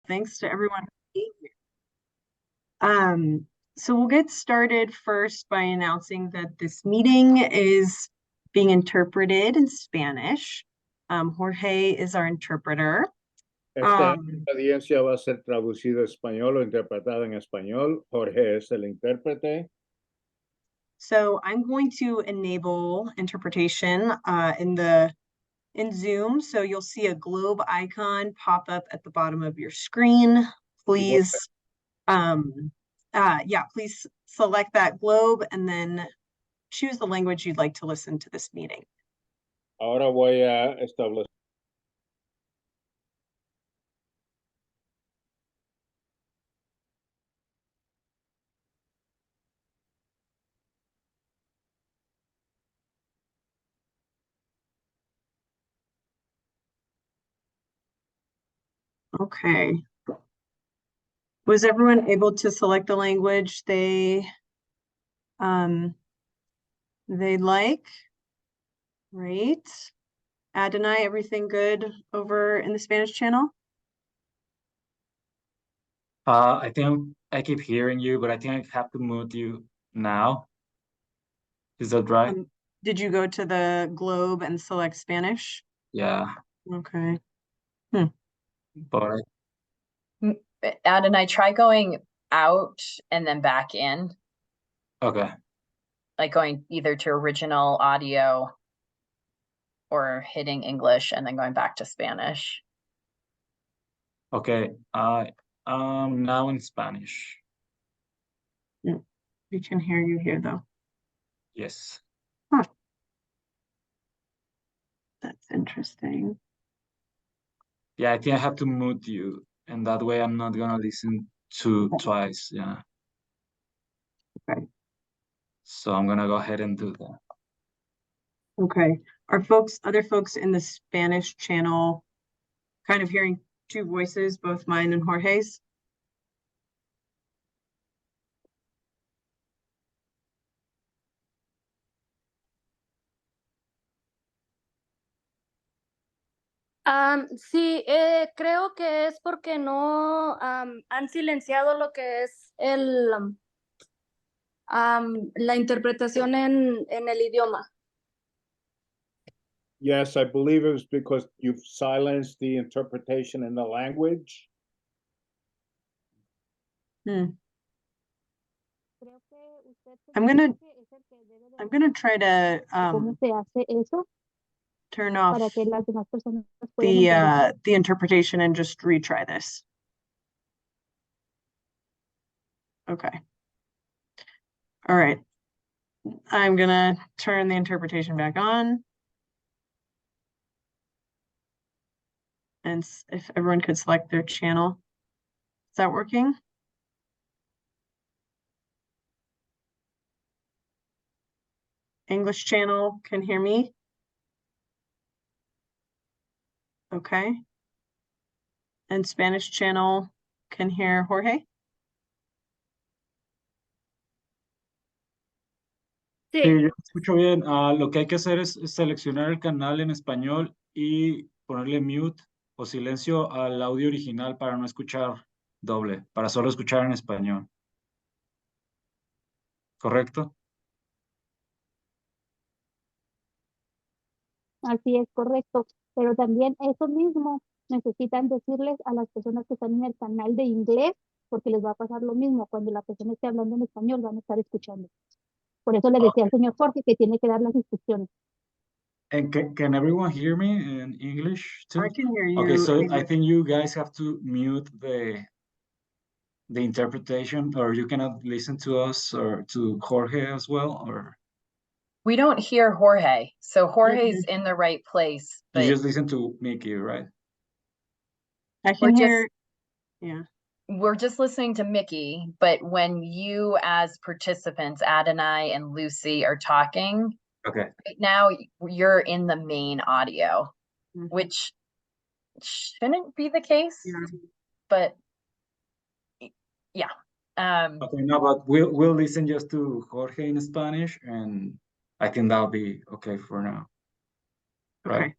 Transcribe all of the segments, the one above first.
Thanks to everyone for being here. So we'll get started first by announcing that this meeting is being interpreted in Spanish. Jorge is our interpreter. Esta audiencia va a ser traducida a español o interpretada en español. Jorge es el intérprete. So I'm going to enable interpretation in Zoom. So you'll see a globe icon pop up at the bottom of your screen. Please, please select that globe and then choose the language you'd like to listen to this meeting. Ahora voy a establecer. Okay. Was everyone able to select the language they like? Right. Adonai, everything good over in the Spanish channel? I think I keep hearing you, but I think I have to mute you now. Is that right? Did you go to the globe and select Spanish? Yeah. Okay. But Adonai, try going out and then back in. okay. Like going either to original audio or hitting English and then going back to Spanish. Okay. I am now in Spanish. We can hear you here though. Yes. Huh. That's interesting. Yeah, I think I have to mute you, and that way I'm not gonna listen to twice. Yeah. Okay. So I'm gonna go ahead and do that. Okay. Are other folks in the Spanish channel kind of hearing two voices, both mine and Jorge's? Sí, creo que es porque no han silenciado lo que es la interpretación en el idioma. Yes, I believe it was because you've silenced the interpretation in the language. I'm gonna try to ¿Cómo se hace eso? turn off Para que las demás personas puedan entender. the interpretation and just retry this. Okay. All right. I'm gonna turn the interpretation back on. And if everyone could select their channel. Is that working? English channel can hear me? Okay. And Spanish channel can hear Jorge? Sí. Sí, yo escucho bien. Lo que hay que hacer es seleccionar el canal en español y ponerle mute o silencio al audio original para no escuchar doble, para solo escuchar en español. ¿Correcto? Así es, correcto. Pero también eso mismo necesitan decirles a las personas que están en el canal de inglés, porque les va a pasar lo mismo. Cuando la persona esté hablando en español, van a estar escuchando. Por eso le decía al señor Jorge que tiene que dar las instrucciones. And can everyone hear me in English too? I can hear you. Okay, so I think you guys have to mute the interpretation, or you cannot listen to us or to Jorge as well, or We don't hear Jorge, so Jorge's in the right place. But you just listen to Mickey, right? I can hear, yeah. We're just listening to Mickey, but when you as participants, Adonai and Lucy, are talking, okay, right now you're in the main audio, which shouldn't be the case, but yeah. Okay, no, but we'll listen just to Jorge in Spanish, and I think that'll be okay for now. Right?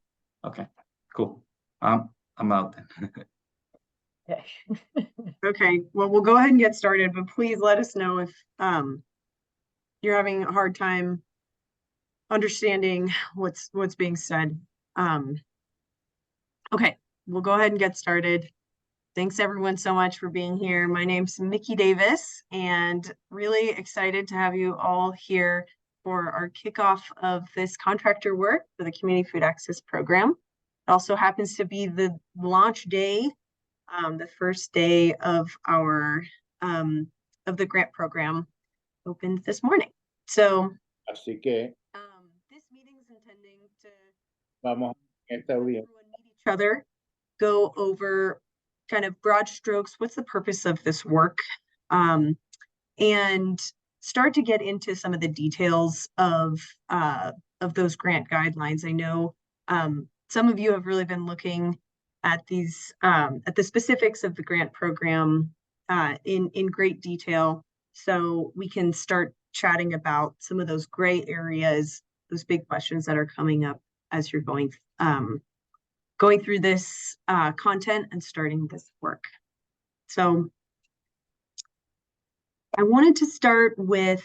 Okay, cool. I'm out then. Okay. Okay, well, we'll go ahead and get started, but please let us know if you're having a hard time understanding what's being said. Okay, we'll go ahead and get started. Thanks everyone so much for being here. My name's Mickey Davis, and really excited to have you all here for our kickoff of this contractor work for the Community Food Access Program. It also happens to be the launch day, the first day of our of the grant program opened this morning. So Así que this meeting's intending to vamos a esta audiencia. everyone meet each other, go over kind of broad strokes, what's the purpose of this work, and start to get into some of the details of those grant guidelines. I know some of you have really been looking at these at the specifics of the grant program in great detail, so we can start chatting about some of those gray areas, those big questions that are coming up as you're going through this content and starting this work. So I wanted to start with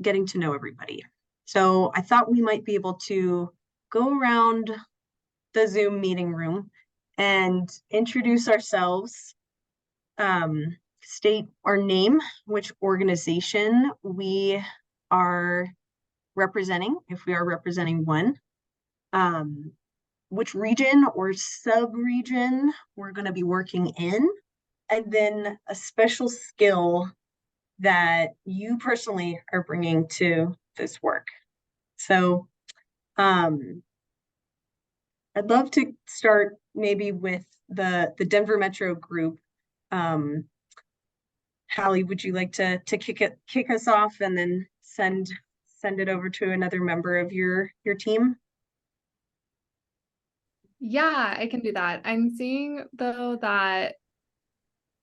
getting to know everybody. So I thought we might be able to go around the Zoom meeting room and introduce ourselves, state our name, which organization we are representing, if we are representing one, which region or sub-region we're going to be working in, and then a special skill that you personally are bringing to this work. So I'd love to start maybe with the Denver Metro group. Hallie, would you like to kick us off and then send it over to another member of your team? Yeah, I can do that. I'm seeing though that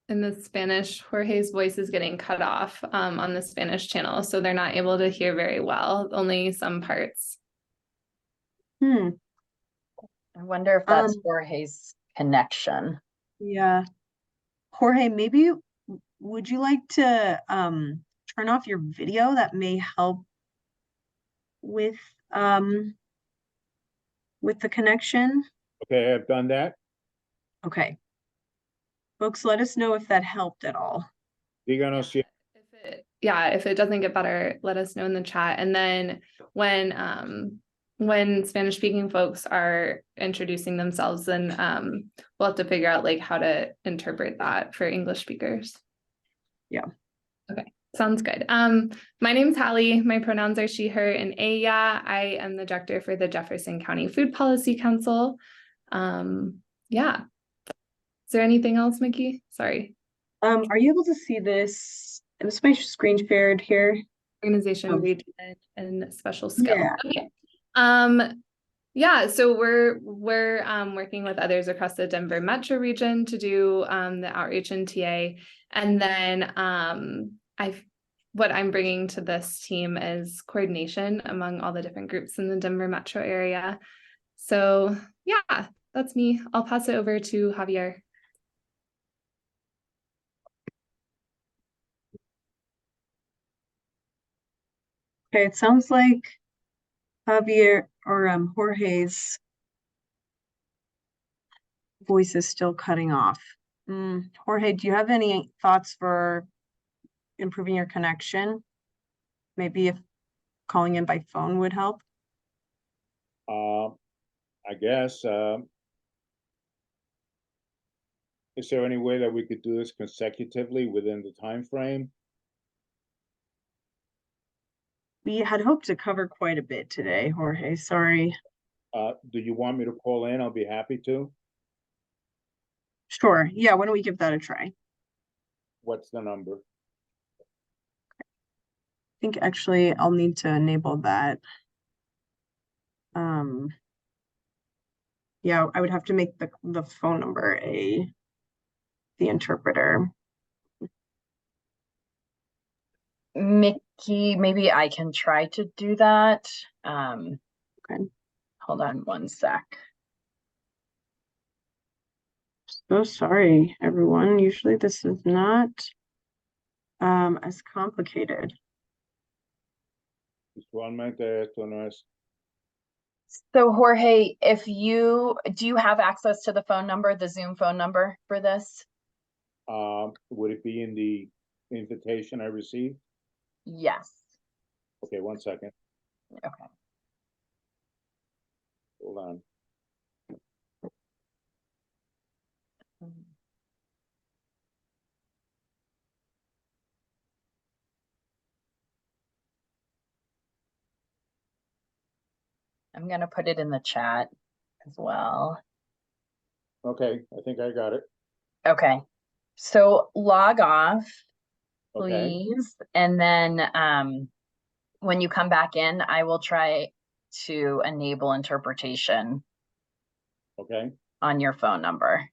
in the Spanish, Jorge's voice is getting cut off on the Spanish channel, so they're not able to hear very well, only some parts. I wonder if that's Jorge's connection. Yeah. Jorge, maybe would you like to turn off your video? That may help with the connection. Okay, I've done that. Okay. Folks, let us know if that helped at all. Díganos si If it doesn't get better, let us know in the chat. And then when Spanish speaking folks are introducing themselves, then we'll have to figure out like how to interpret that for English speakers. Yeah. Okay, sounds good. My name's Hallie. My pronouns are she, her, and ella. I am the director for the Jefferson County Food Policy Council. Yeah. Is there anything else, Mickey? Sorry. Are you able to see this? Is my screen shared here? Organization, region, and special skill. Yeah. Okay. Yeah, so we're working with others across the Denver metro region to do the outreach and TA. And then what I'm bringing to this team is coordination among all the different groups in the Denver metro area. So yeah, that's me. I'll pass it over to Javier. Okay, it sounds like Javier or Jorge's voice is still cutting off. Jorge, do you have any thoughts for improving your connection? Maybe if calling in by phone would help. I guess. Is there any way that we could do this consecutively within the time frame? We had hoped to cover quite a bit today, Jorge. Sorry. Do you want me to call in? I'll be happy to. Sure. Yeah, why don't we give that a try? What's the number? I think actually I'll need to enable that. Yeah, I would have to make the phone number the interpreter. Mickey, maybe I can try to do that. Okay. Hold on one sec. So sorry, everyone. Usually this is not as complicated. Usualmente esto no es. So Jorge, do you have access to the phone number, the Zoom phone number for this? Would it be in the invitation I received? Yes. Okay, 1 second. Okay. Hold on. I'm gonna put it in the chat as well. Okay, I think I got it. Okay. So log off, Okay. please. And then when you come back in, I will try to enable interpretation Okay. on your phone number.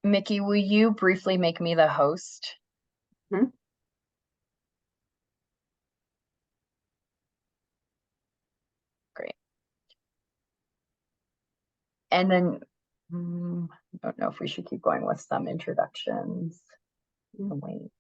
Mickey, will you briefly make me the host? Mhm. Great. And then I don't know if we should keep going with some introductions. Wait.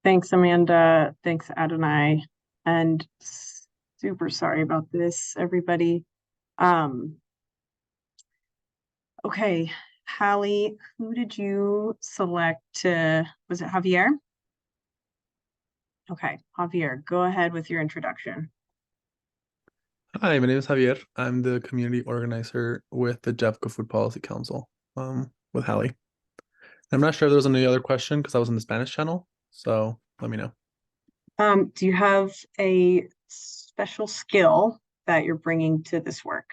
Thanks, Amanda. Thanks, Adonai. And super sorry about this, everybody. Okay, Hallie, who did you select was it Javier? Okay, Javier, go ahead with your introduction. Hi, my name is Javier. I'm the community organizer with the JEFCO Food Policy Council, with Hallie. I'm not sure if there was any other question because I was in the Spanish channel, so let me know. Do you have a special skill that you're bringing to this work?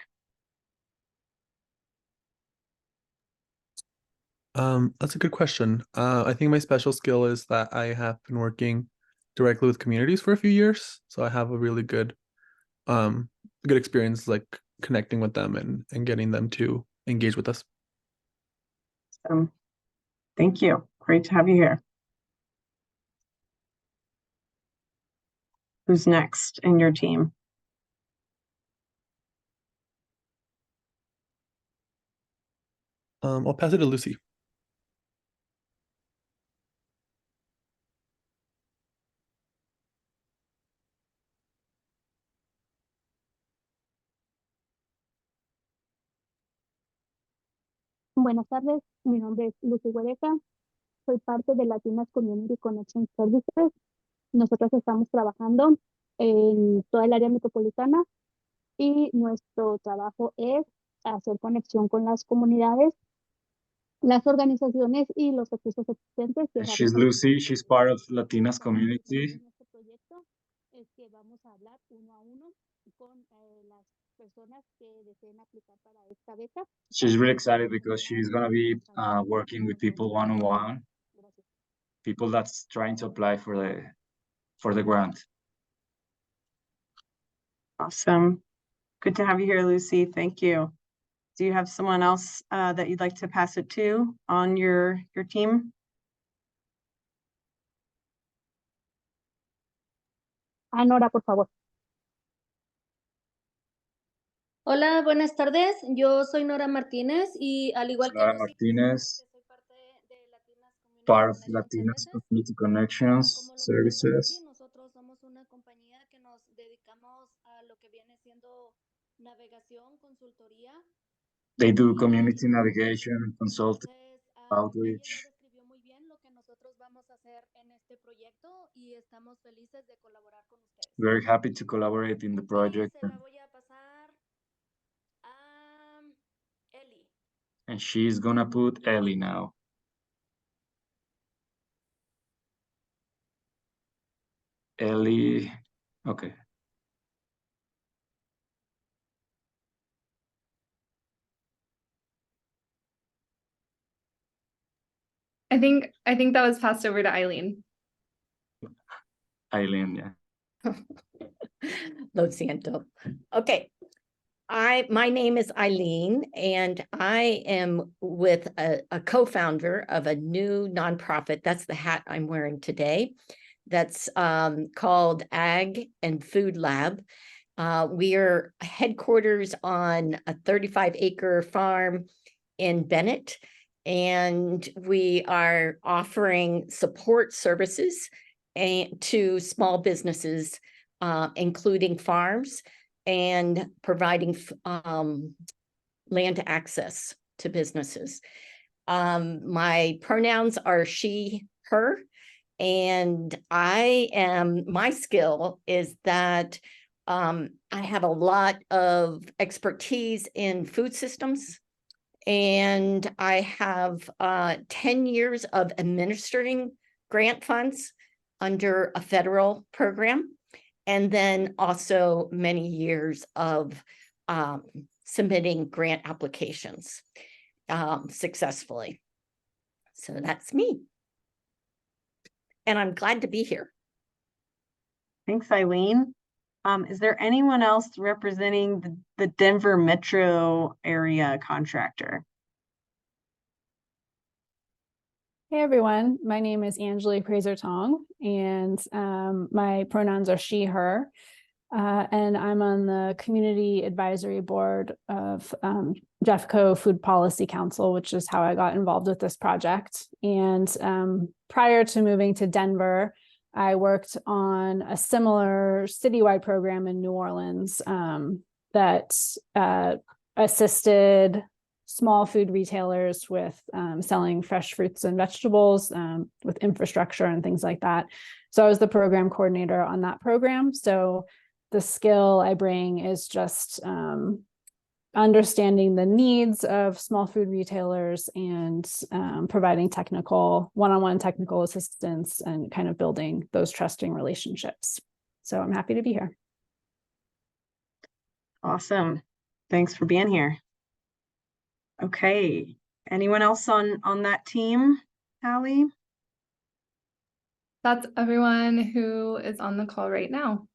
That's a good question. I think my special skill is that I have been working directly with communities for a few years, so I have a really good experience like connecting with them and getting them to engage with us. Thank you. Great to have you here. Who's next in your team? I'll pass it to Lucy. Buenas tardes, mi nombre es Lucy Huereca, soy parte de Latinas Community Connection Services. Nosotros estamos trabajando en toda el área metropolitana y nuestro trabajo es hacer conexión con las comunidades, las organizaciones y los recursos existentes. She's Lucy, she's part of Latinas community. Nuestro proyecto es que vamos a hablar uno a uno con las personas que deseen aplicar para esta beca. She's really excited because she's gonna be working with people one-on-one, people that's trying to apply for the grant. Awesome. Good to have you here, Lucy. Thank you. Do you have someone else that you'd like to pass it to on your team? Nora, por favor. Hola, buenas tardes. Yo soy Nora Martínez y al igual que Nora Lucy, Martínez, soy parte de Latinas Community part of Connection Latinas Services. Community Connections Como lo Services. sí, nosotros somos una compañía que nos dedicamos a lo que viene siendo navegación, consultoría They do community navigation, consulting, Entonces, ella outreach. nos describió muy bien lo que nosotros vamos a hacer en este proyecto y estamos felices de colaborar con ustedes. Very happy to collaborate in the Y project. se la voy a pasar a Eli. And she's gonna put Ellie now. Ellie, okay. I think that was passed over to Eileen. Eileen, yeah. Lo siento. Okay. My name is Eileen, and I am with a co-founder of a new nonprofit. That's the hat I'm wearing today. That's called Ag and Food Lab. We are headquarters on a 35-acre farm in Bennett, and we are offering support services to small businesses, including farms, and providing land access to businesses. My pronouns are she, her, and my skill is that I have a lot of expertise in food systems, and I have 10 years of administering grant funds under a federal program, and then also many years of submitting grant applications successfully. So that's me. And I'm glad to be here. Thanks, Eileen. Is there anyone else representing the Denver metro area contractor? Hey everyone, my name is Angela Fraser Tong, and my pronouns are she, her, and I'm on the Community Advisory Board of Jeffco Food Policy Council, which is how I got involved with this project. And prior to moving to Denver, I worked on a similar citywide program in New Orleans that assisted small food retailers with selling fresh fruits and vegetables with infrastructure and things like that. So I was the program coordinator on that program. So the skill I bring is just understanding the needs of small food retailers and providing one-on-one technical assistance and kind of building those trusting relationships. So I'm happy to be here. Awesome. Thanks for being here. Okay. Anyone else on that team, Hallie? That's everyone who is on the call right now.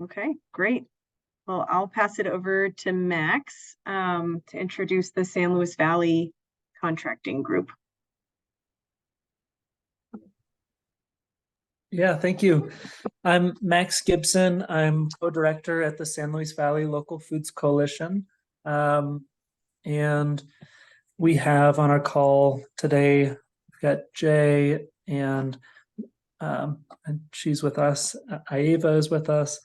Okay, great. Well, I'll pass it over to Max to introduce the San Luis Valley contracting group. Yeah, thank you. I'm Max Gibson. I'm co-director at the San Luis Valley Local Foods Coalition. And we have on our call today, we've got Jay and she's with us. Aiva is with us.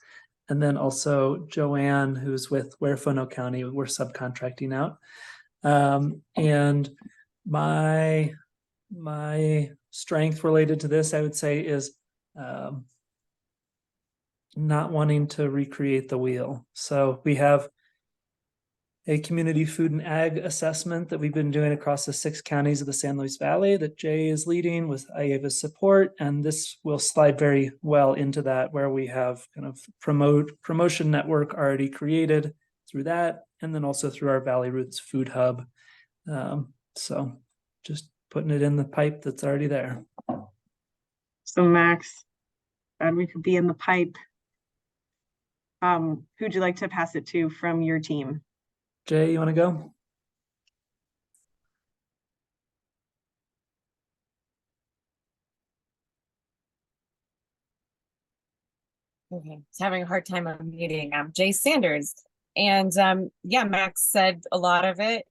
And then also Joanne, who's with Huerfano County. We're subcontracting out. And my strength related to this, I would say, is not wanting to recreate the wheel. So we have a community food and ag assessment that we've been doing across the 6 counties of the San Luis Valley that Jay is leading with Aiva's support. And this will slide very well into that, where we have kind of promotion network already created through that, and then also through our Valley Roots Food Hub. So just putting it in the pipe that's already there. So Max, glad we could be in the pipe. Who'd you like to pass it to from your team? Jay, you want to go? Okay, it's having a hard time unmuting. I'm Jay Sanders. And yeah, Max said a lot of it.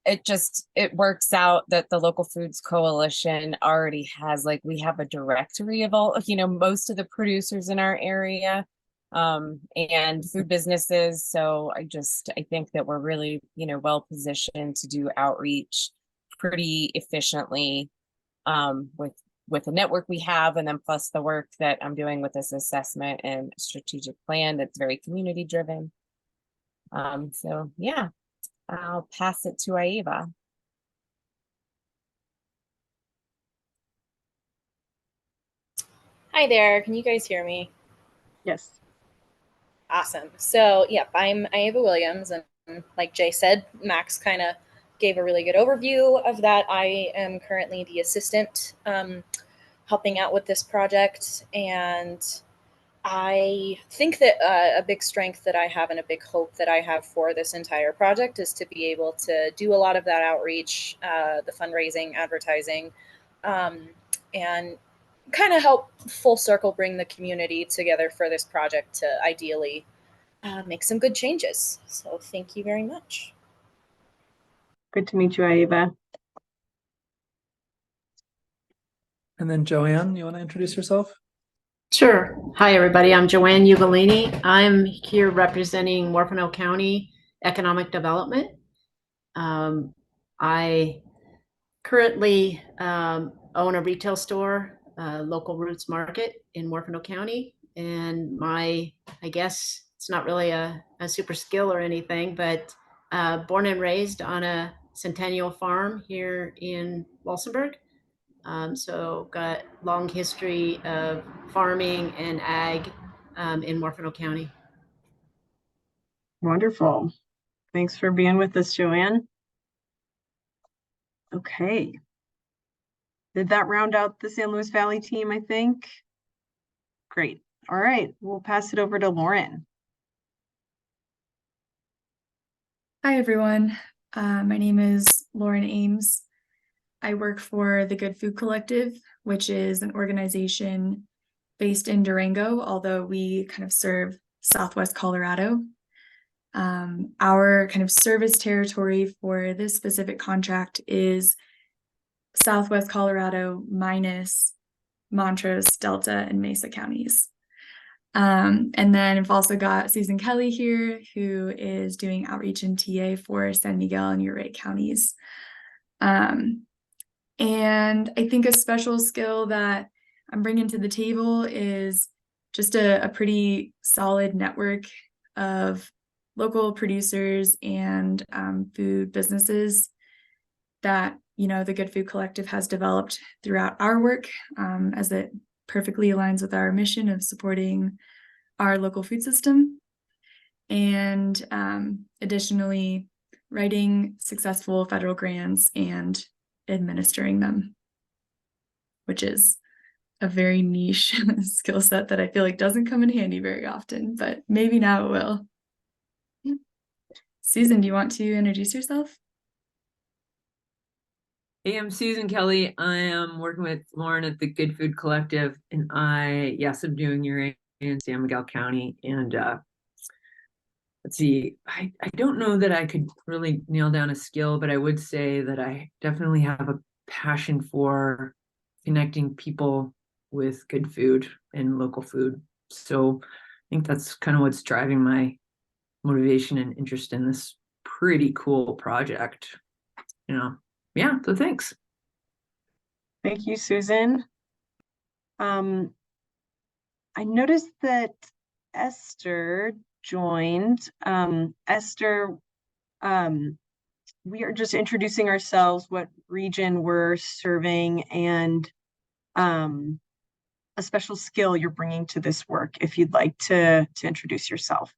It works out that the Local Foods Coalition already has, like, we have a directory of all, most of the producers in our area. and food businesses. So I think that we're really, well positioned to do outreach pretty efficiently, with the network we have, and then plus the work that I'm doing with this assessment and strategic plan that's very community driven. So yeah, I'll pass it to Aiva. Hi there, can you guys hear me? Yes. Awesome. So yeah, I'm Ava Williams, and like Jay said, Max kind of gave a really good overview of that. I am currently the assistant helping out with this project, and I think that a big strength that I have and a big hope that I have for this entire project is to be able to do a lot of that outreach, the fundraising, advertising, and kind of help full circle bring the community together for this project to ideally make some good changes. So thank you very much. Good to meet you, Aiva. And then Joanne, you want to introduce yourself? Sure. Hi, everybody. I'm Joanne Ugolini. I'm here representing Morphinell County Economic Development. I currently own a retail store, Local Roots Market in Morphinell County. And I guess it's not really a super skill or anything, but born and raised on a centennial farm here in Walsenburg. So got long history of farming and ag in Morphinell County. Wonderful. Thanks for being with us, Joanne. Okay. Did that round out the San Luis Valley team, I think? Great. All right, we'll pass it over to Lauren. Hi, everyone. My name is Lauren Ames. I work for the Good Food Collective, which is an organization based in Durango, although we kind of serve Southwest Colorado. Our kind of service territory for this specific contract is Southwest Colorado minus Montrose, Delta, and Mesa counties. And then I've also got Susan Kelly here, who is doing outreach and TA for San Miguel and Ouray counties. And I think a special skill that I'm bringing to the table is just a pretty solid network of local producers and food businesses that, the Good Food Collective has developed throughout our work, as it perfectly aligns with our mission of supporting our local food system. And additionally, writing successful federal grants and administering them, which is a very niche skill set that I feel like doesn't come in handy very often, but maybe now it will. Susan, do you want to introduce yourself? Hey, I'm Susan Kelly. I am working with Lauren at the Good Food Collective, and I'm doing Ouray in San Miguel County. And let's see, I don't know that I could really nail down a skill, but I would say that I definitely have a passion for connecting people with good food and local food. So I think that's kind of what's driving my motivation and interest in this pretty cool project. Yeah, so thanks. Thank you, Susan. I noticed that Esther joined. Esther, we are just introducing ourselves, what region we're serving, and a special skill you're bringing to this work, if you'd like to introduce yourself.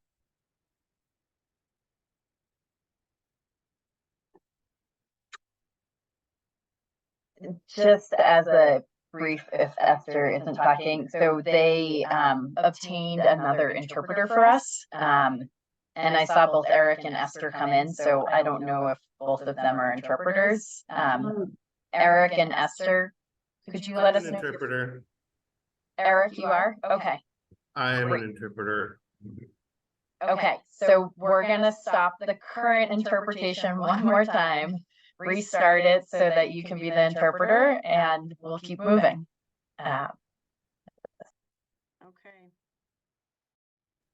Just as a brief, if Esther isn't talking, so they obtained another interpreter for us. And I saw both Eric and Esther come in, so I don't know if both of them are interpreters. Eric and Esther, could you let us know? Interpreter. Eric, you are? Okay. I am an interpreter. Okay, so we're gonna stop the current interpretation one more time, restart it so that you can be the interpreter, and we'll keep moving. Okay.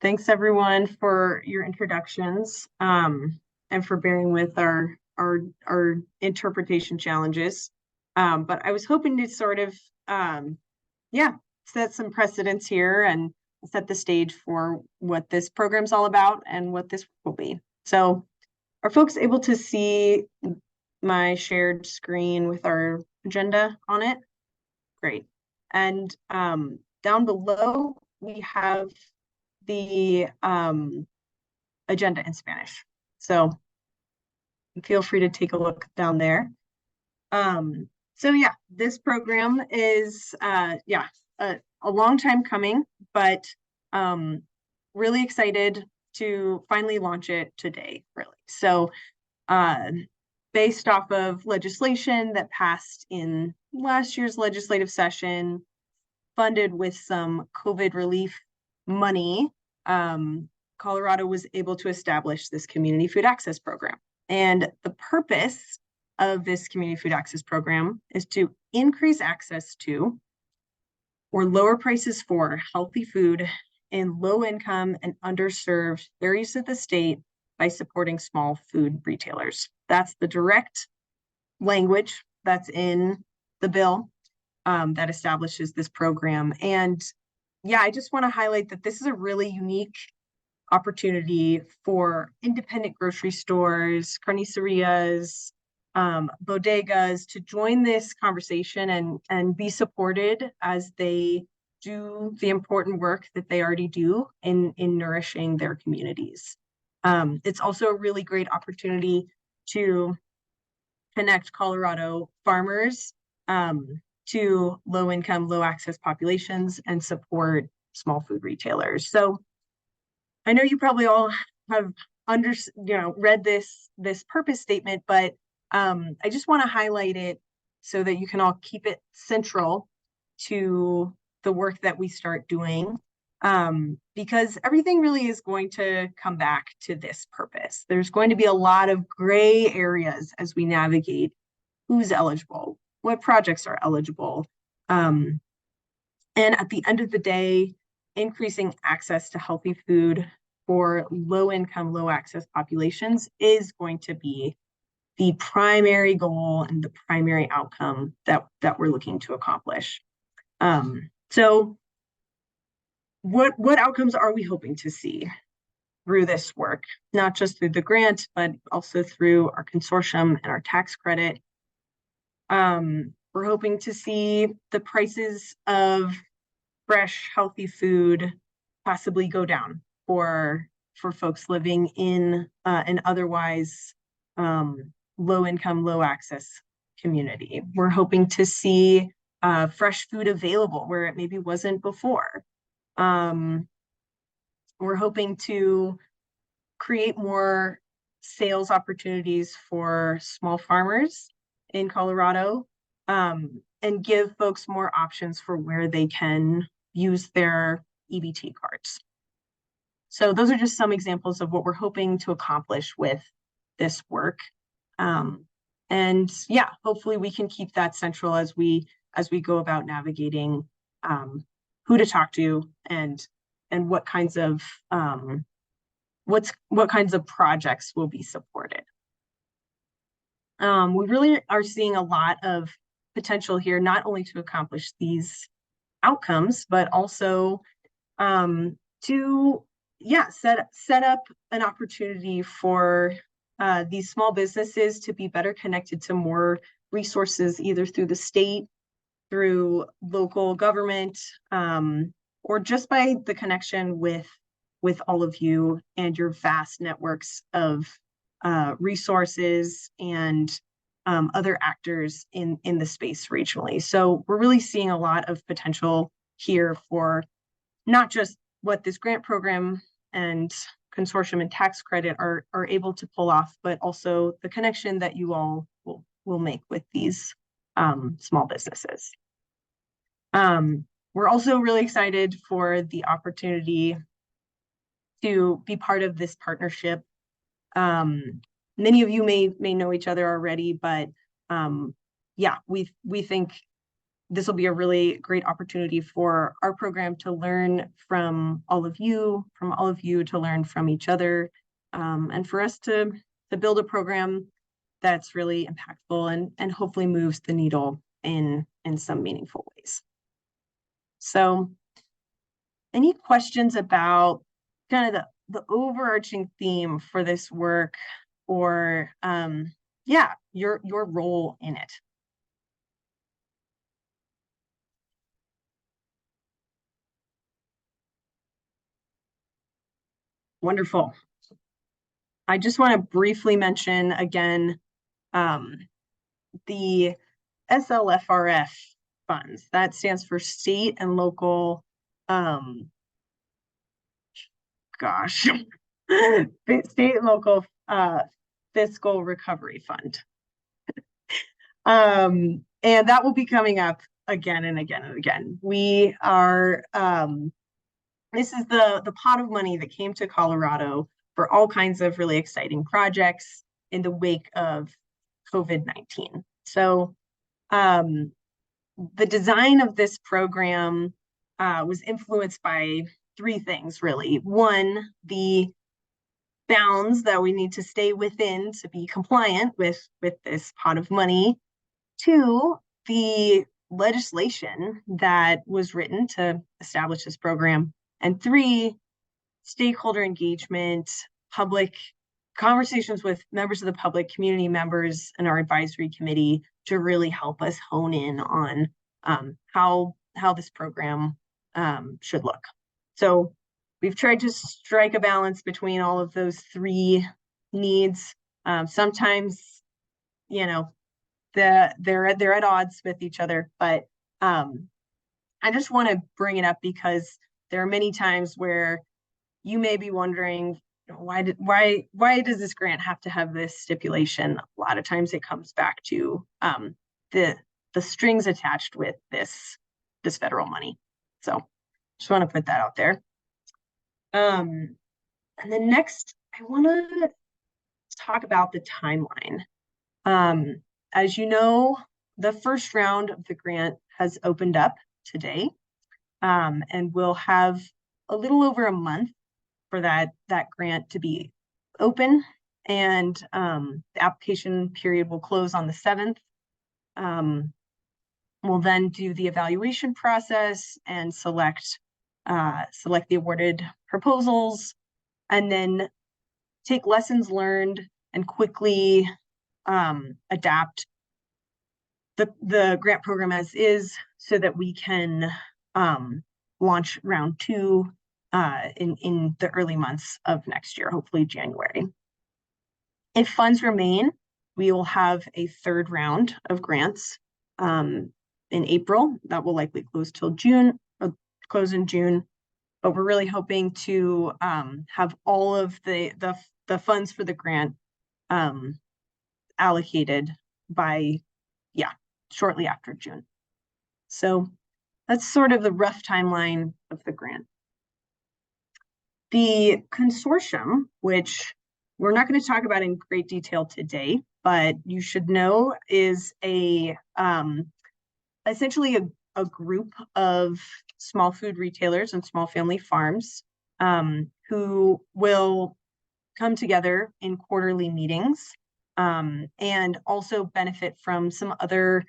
Thanks everyone for your introductions and for bearing with our interpretation challenges. But I was hoping to sort of set some precedents here and set the stage for what this program's all about and what this will be. So are folks able to see my shared screen with our agenda on it? Great. And down below, we have the agenda in Spanish. So feel free to take a look down there. So yeah, this program is a long time coming, but really excited to finally launch it today, really. So based off of legislation that passed in last year's legislative session, funded with some COVID relief money, Colorado was able to establish this community food access program. And the purpose of this community food access program is to increase access to or lower prices for healthy food in low income and underserved areas of the state by supporting small food retailers. That's the direct language that's in the bill that establishes this program. And yeah, I just want to highlight that this is a really unique opportunity for independent grocery stores, carnicerias, bodegas to join this conversation and be supported as they do the important work that they already do in nourishing their communities. It's also a really great opportunity to connect Colorado farmers to low-income, low-access populations and support small food retailers. So I know you probably all have read this purpose statement, but I just want to highlight it so that you can all keep it central to the work that we start doing, because everything really is going to come back to this purpose. There's going to be a lot of gray areas as we navigate who's eligible, what projects are eligible, and at the end of the day, increasing access to healthy food for low-income, low-access populations is going to be the primary goal and the primary outcome that we're looking to accomplish. So what outcomes are we hoping to see through this work? Not just through the grant, but also through our consortium and our tax credit. We're hoping to see the prices of fresh, healthy food possibly go down for folks living in an otherwise low-income, low-access community. We're hoping to see fresh food available where it maybe wasn't before. We're hoping to create more sales opportunities for small farmers in Colorado, and give folks more options for where they can use their EBT cards. So those are just some examples of what we're hoping to accomplish with this work. And yeah, hopefully we can keep that central as we go about navigating who to talk to and what kinds of what kinds of projects will be supported. We really are seeing a lot of potential here, not only to accomplish these outcomes, but also to set up an opportunity for these small businesses to be better connected to more resources, either through the state, through local government, or just by the connection with all of you and your vast networks of resources and other actors in the space regionally. So we're really seeing a lot of potential here for not just what this grant program and consortium and tax credit are able to pull off, but also the connection that you all will make with these small businesses. We're also really excited for the opportunity to be part of this partnership. Many of you may know each other already, but yeah, we think this will be a really great opportunity for our program to learn from all of you to learn from each other, and for us to build a program that's really impactful and hopefully moves the needle in some meaningful ways. So any questions about kind of the overarching theme for this work, or yeah, your role in it? Wonderful. I just want to briefly mention again the SLFRF funds. That stands for state and local, gosh, state and local fiscal recovery fund. And that will be coming up again and again and again. We are, this is the pot of money that came to Colorado for all kinds of really exciting projects in the wake of COVID-19. So the design of this program was influenced by three things, really. One, the bounds that we need to stay within to be compliant with this pot of money. Two, the legislation that was written to establish this program. And three, stakeholder engagement, public conversations with members of the public, community members, and our advisory committee to really help us hone in on how this program should look. So we've tried to strike a balance between all of those three needs. Sometimes, you know, they're at odds with each other, but I just want to bring it up because there are many times where you may be wondering, why does this grant have to have this stipulation? A lot of times it comes back to the strings attached with this federal money. So just want to put that out there. And then next, I want to talk about the timeline. As you know, the first round of the grant has opened up today, and we'll have a little over a month for that grant to be open, and the application period will close on the 7th. We'll then do the evaluation process and select the awarded proposals, and then take lessons learned and quickly adapt the grant program as is, so that we can launch round 2 in the early months of next year, hopefully January. If funds remain, we will have a third round of grants in April that will likely close till June, or close in June. But we're really hoping to have all of the funds for the grant allocated by, shortly after June. So that's sort of the rough timeline of the grant. The consortium, which we're not going to talk about in great detail today, but you should know is essentially a group of small food retailers and small family farms who will come together in quarterly meetings and also benefit from some other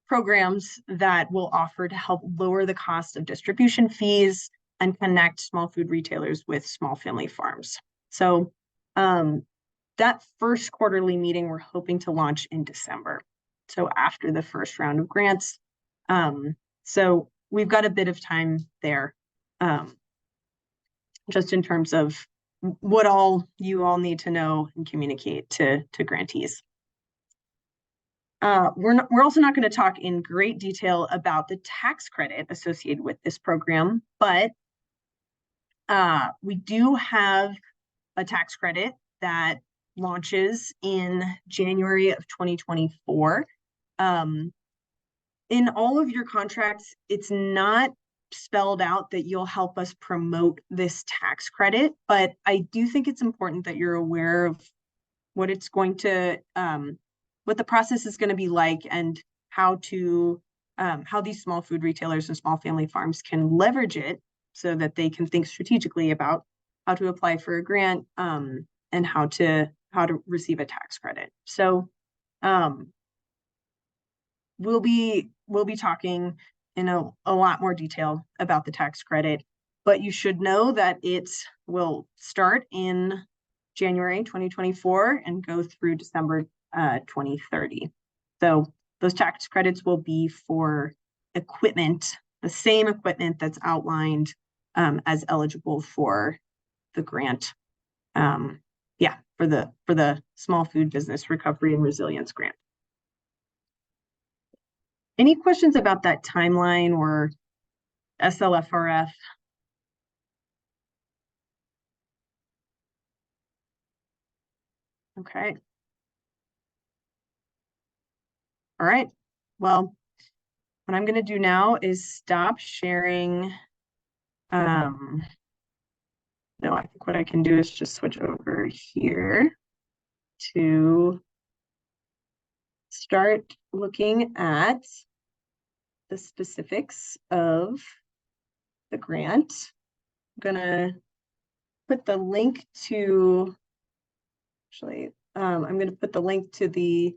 programs that will offer to help lower the cost of distribution fees and connect small food retailers with small family farms. So that first quarterly meeting we're hoping to launch in December. So after the first round of grants. So we've got a bit of time there, just in terms of what you all need to know and communicate to grantees. We're also not going to talk in great detail about the tax credit associated with this program, but we do have a tax credit that launches in January of 2024. In all of your contracts, it's not spelled out that you'll help us promote this tax credit, but I do think it's important that you're aware of what it's going to, what the process is going to be like, and how these small food retailers and small family farms can leverage it so that they can think strategically about how to apply for a grant and how to receive a tax credit. So we'll be talking in a lot more detail about the tax credit, but you should know that it will start in January 2024 and go through December 2030. So those tax credits will be for equipment, the same equipment that's outlined as eligible for the grant. Yeah, for the Small Food Business Recovery and Resilience Grant. Any questions about that timeline or SLFRF? Okay. All right. Well, what I'm going to do now is stop sharing. No, I think what I can do is just switch over here to start looking at the specifics of the grant. I'm gonna put the link to, actually, I'm gonna put the link to the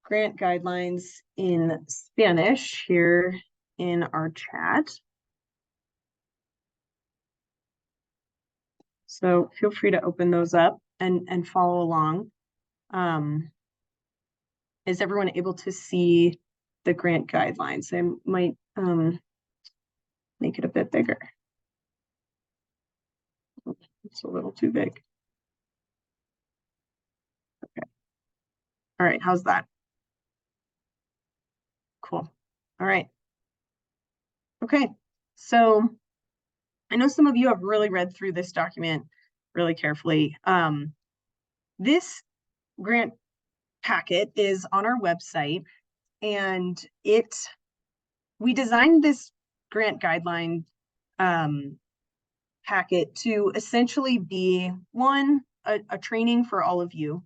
grant guidelines in Spanish here in our chat. So feel free to open those up and follow along. Is everyone able to see the grant guidelines? I might make it a bit bigger. It's a little too big. Okay. All right, how's that? Cool. All right. Okay, so I know some of you have really read through this document really carefully. This grant packet is on our website, and we designed this grant guideline packet to essentially be, one, a training for all of you,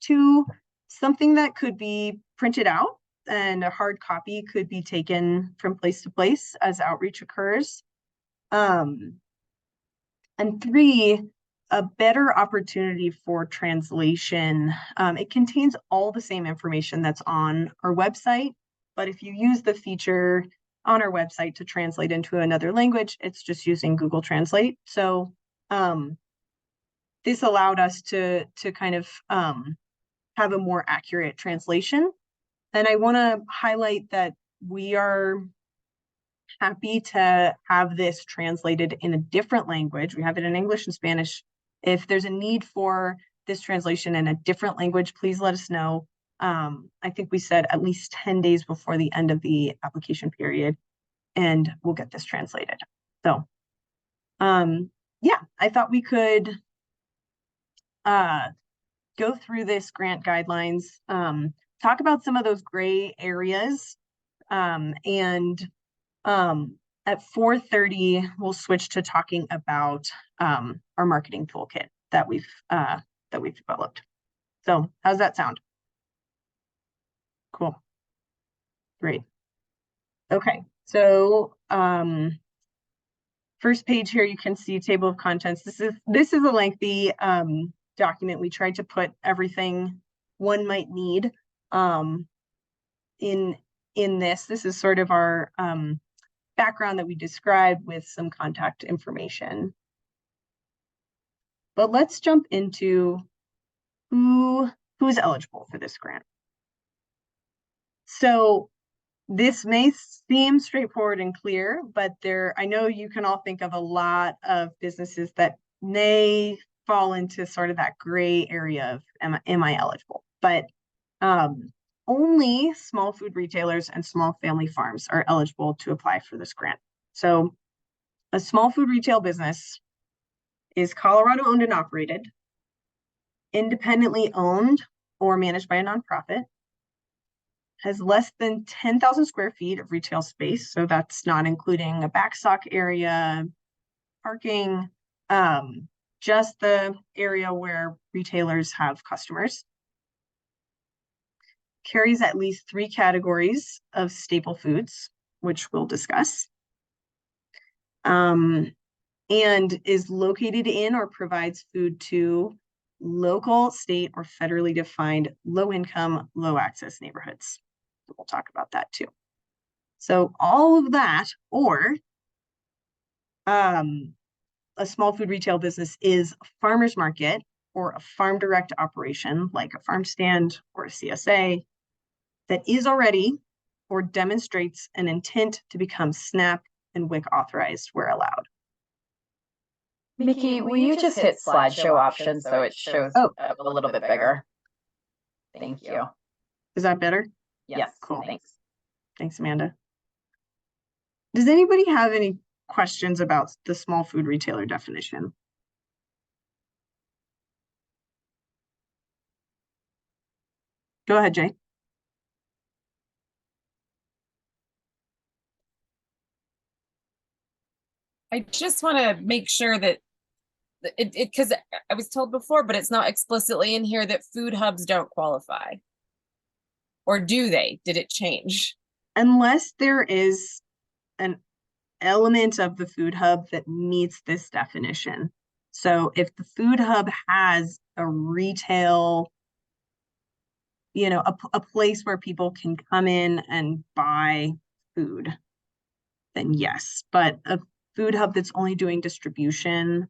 two, something that could be printed out and a hard copy could be taken from place to place as outreach occurs. And three, a better opportunity for translation. It contains all the same information that's on our website, but if you use the feature on our website to translate into another language, it's just using Google Translate. So this allowed us to kind of have a more accurate translation. And I want to highlight that we are happy to have this translated in a different language. We have it in English and Spanish. If there's a need for this translation in a different language, please let us know. I think we said at least 10 days before the end of the application period, and we'll get this translated. So, yeah, I thought we could go through this grant guidelines, talk about some of those gray areas, and at 4:30, we'll switch to talking about our marketing toolkit that we've developed. So how's that sound? Cool. Great. Okay, so first page here, you can see table of contents. This is a lengthy document. We tried to put everything one might need in this. This is sort of our background that we described with some contact information. But let's jump into who's eligible for this grant. So this may seem straightforward and clear, but I know you can all think of a lot of businesses that may fall into sort of that gray area of am I eligible? But only small food retailers and small family farms are eligible to apply for this grant. So a small food retail business is Colorado owned and operated, independently owned or managed by a nonprofit, has less than 10,000 square feet of retail space. So that's not including a backstock area, parking, just the area where retailers have customers. carries at least 3 categories of staple foods, which we'll discuss, and is located in or provides food to local, state, or federally defined low-income, low-access neighborhoods. We'll talk about that too. So all of that, or a small food retail business is a farmer's market or a farm direct operation like a farm stand or a CSA that is already or demonstrates an intent to become SNAP and WIC authorized where allowed. Mickey, will you just hit slideshow option so it shows up a little bit bigger? Thank you. Is that better? Yes, Cool. thanks. Thanks, Amanda. Does anybody have any questions about the small food retailer definition? Go ahead, Jay. I just want to make sure that because I was told before, but it's not explicitly in here that food hubs don't qualify. Or do they? Did it change? Unless there is an element of the food hub that meets this definition. So if the food hub has a retail, you know, a place where people can come in and buy food, then yes. But a food hub that's only doing distribution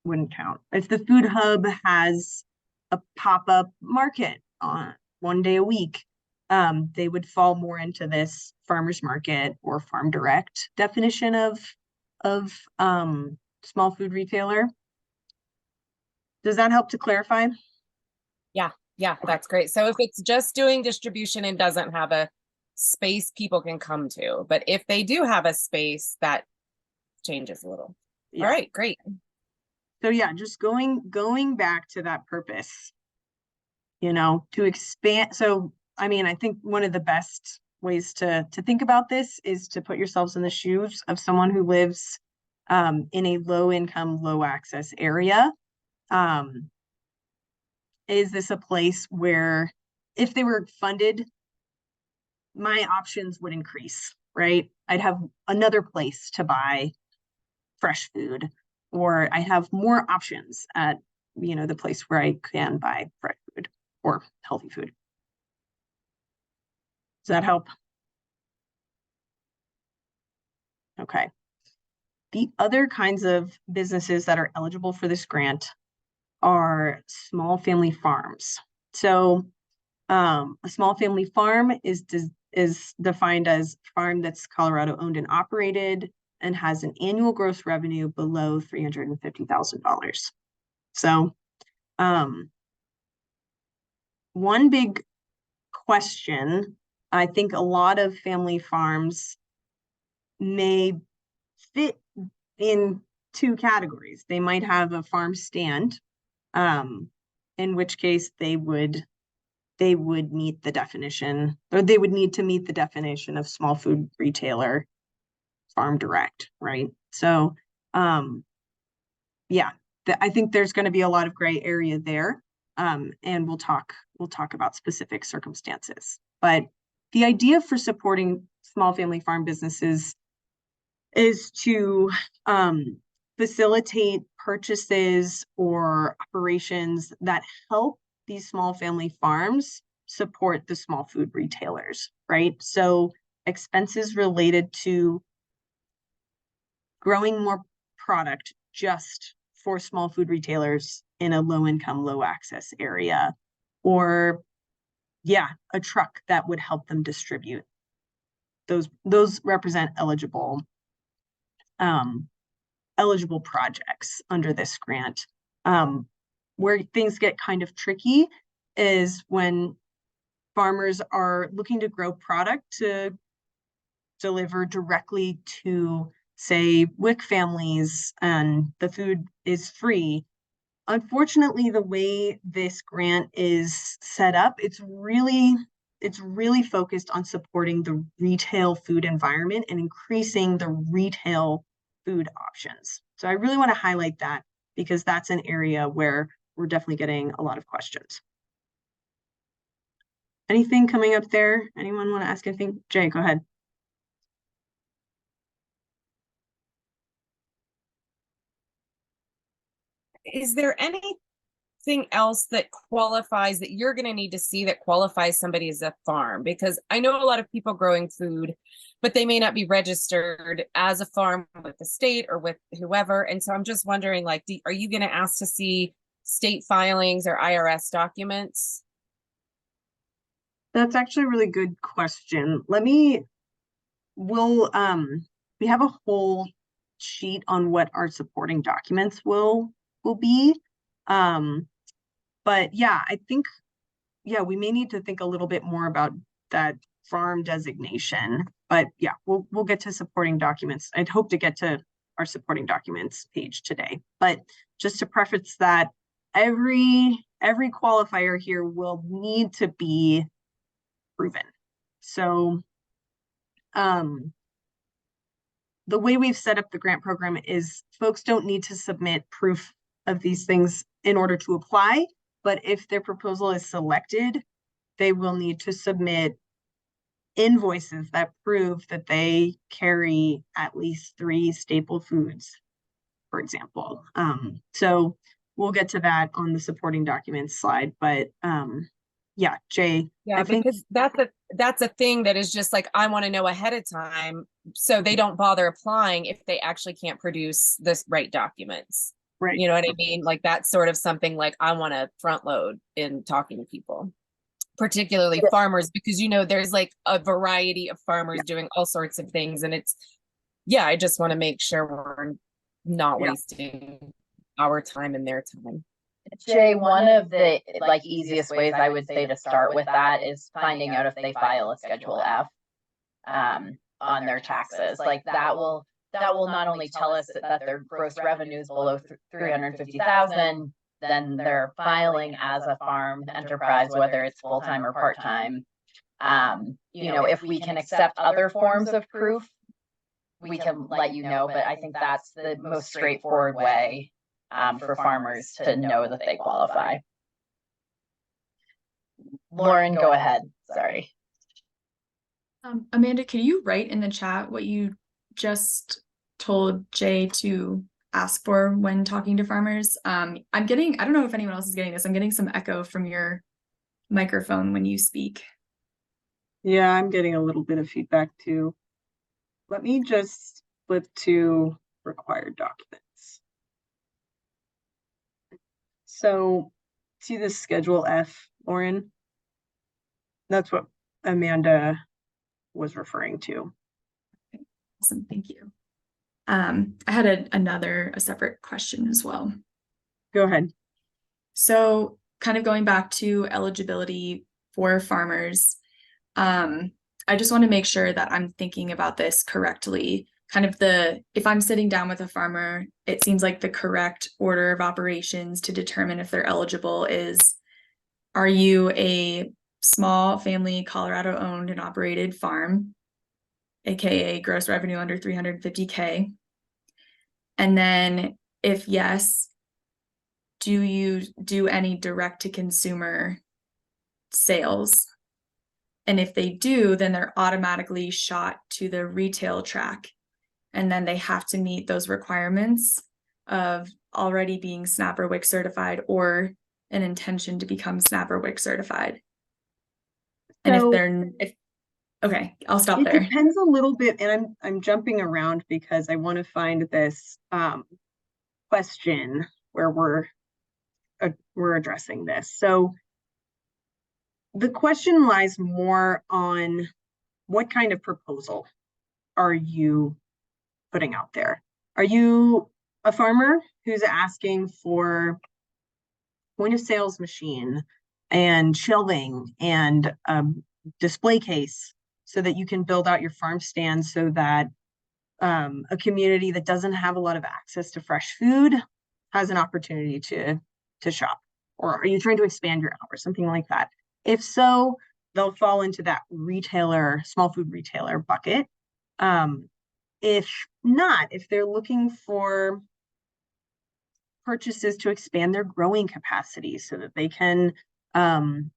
wouldn't count. If the food hub has a pop-up market on 1 day a week, they would fall more into this farmers market or farm direct definition of small food retailer. Does that help to clarify? Yeah, that's great. So if it's just doing distribution and doesn't have a space people can come to, but if they do have a space, that changes a little. Yeah. All right, great. So yeah, just going back to that purpose, you know, to expand. So, I mean, I think one of the best ways to think about this is to put yourselves in the shoes of someone who lives in a low income, low access area. Is this a place where if they were funded, my options would increase, right? I'd have another place to buy fresh food, or I have more options at, you know, the place where I can buy fresh food or healthy food. Does that help? Okay. The other kinds of businesses that are eligible for this grant are small family farms. So a small family farm is defined as farm that's Colorado owned and operated and has an annual gross revenue below $350,000. So one big question, I think a lot of family farms may fit in 2 categories. They might have a farm stand, in which case they would meet the definition, or they would need to meet the definition of small food retailer, farm direct, right? So yeah, I think there's going to be a lot of gray area there, and we'll talk about specific circumstances. But the idea for supporting small family farm businesses is to facilitate purchases or operations that help these small family farms support the small food retailers, right? So expenses related to growing more product just for small food retailers in a low income, low access area, or yeah, a truck that would help them distribute. Those represent eligible projects under this grant. Where things get kind of tricky is when farmers are looking to grow product to deliver directly to, say, WIC families, and the food is free. Unfortunately, the way this grant is set up, it's really focused on supporting the retail food environment and increasing the retail food options. So I really want to highlight that because that's an area where we're definitely getting a lot of questions. Anything coming up there? Anyone want to ask anything? Jay, go ahead. Is there anything else that qualifies that you're going to need to see that qualifies somebody as a farm? Because I know a lot of people growing food, but they may not be registered as a farm with the state or with whoever. And so I'm just wondering, like, are you going to ask to see state filings or IRS documents? That's actually a really good question. We have a whole sheet on what our supporting documents will be. But yeah, I think, yeah, we may need to think a little bit more about that farm designation. But yeah, we'll get to supporting documents. I'd hope to get to our supporting documents page today. But just to preface that, every qualifier here will need to be proven. So the way we've set up the grant program is folks don't need to submit proof of these things in order to apply, but if their proposal is selected, they will need to submit invoices that prove that they carry at least 3 staple foods, for example. So we'll get to that on the supporting documents slide, but yeah, Jay. Yeah, because that's a thing that is just like, I want to know ahead of time so they don't bother applying if they actually can't produce this right documents. Right. You know what I mean? Like that's sort of something like I want to front load in talking to people, particularly farmers, because there's like a variety of farmers doing all sorts of things. And I just want to make sure we're not wasting our time and their time. Jay, one of the easiest ways I would say to start with that is finding out if they file a Schedule F on their taxes. Like that will not only tell us that their gross revenue is below 350,000, then they're filing as a farm enterprise, whether it's full-time or part-time. If we can accept other forms of proof, we can let you know, but I think that's the most straightforward way for farmers to know that they qualify. Lauren, go ahead. Sorry. Amanda, can you write in the chat what you just told Jay to ask for when talking to farmers? I don't know if anyone else is getting this. I'm getting some echo from your microphone when you speak. Yeah, I'm getting a little bit of feedback too. Let me just flip to required documents. So see this Schedule F, Lauren? That's what Amanda was referring to. Awesome, thank you. I had a separate question as well. Go ahead. So kind of going back to eligibility for farmers, I just want to make sure that I'm thinking about this correctly. If I'm sitting down with a farmer, it seems like the correct order of operations to determine if they're eligible is, are you a small family Colorado owned and operated farm, aka gross revenue under 350K? And then if yes, do you do any direct to consumer sales? And if they do, then they're automatically shot to the retail track. And then they have to meet those requirements of already being SNAP or WIC certified or an intention to become SNAP or WIC certified. And okay, I'll stop there. It depends a little bit, and I'm jumping around because I want to find this question where we're addressing this. So the question lies more on what kind of proposal are you putting out there? Are you a farmer who's asking for point of sales machine and shelving and display case so that you can build out your farm stand so that a community that doesn't have a lot of access to fresh food has an opportunity to shop? Or are you trying to expand your hours, something like that? If so, they'll fall into that small food retailer bucket. If not, if they're looking for purchases to expand their growing capacity so that they can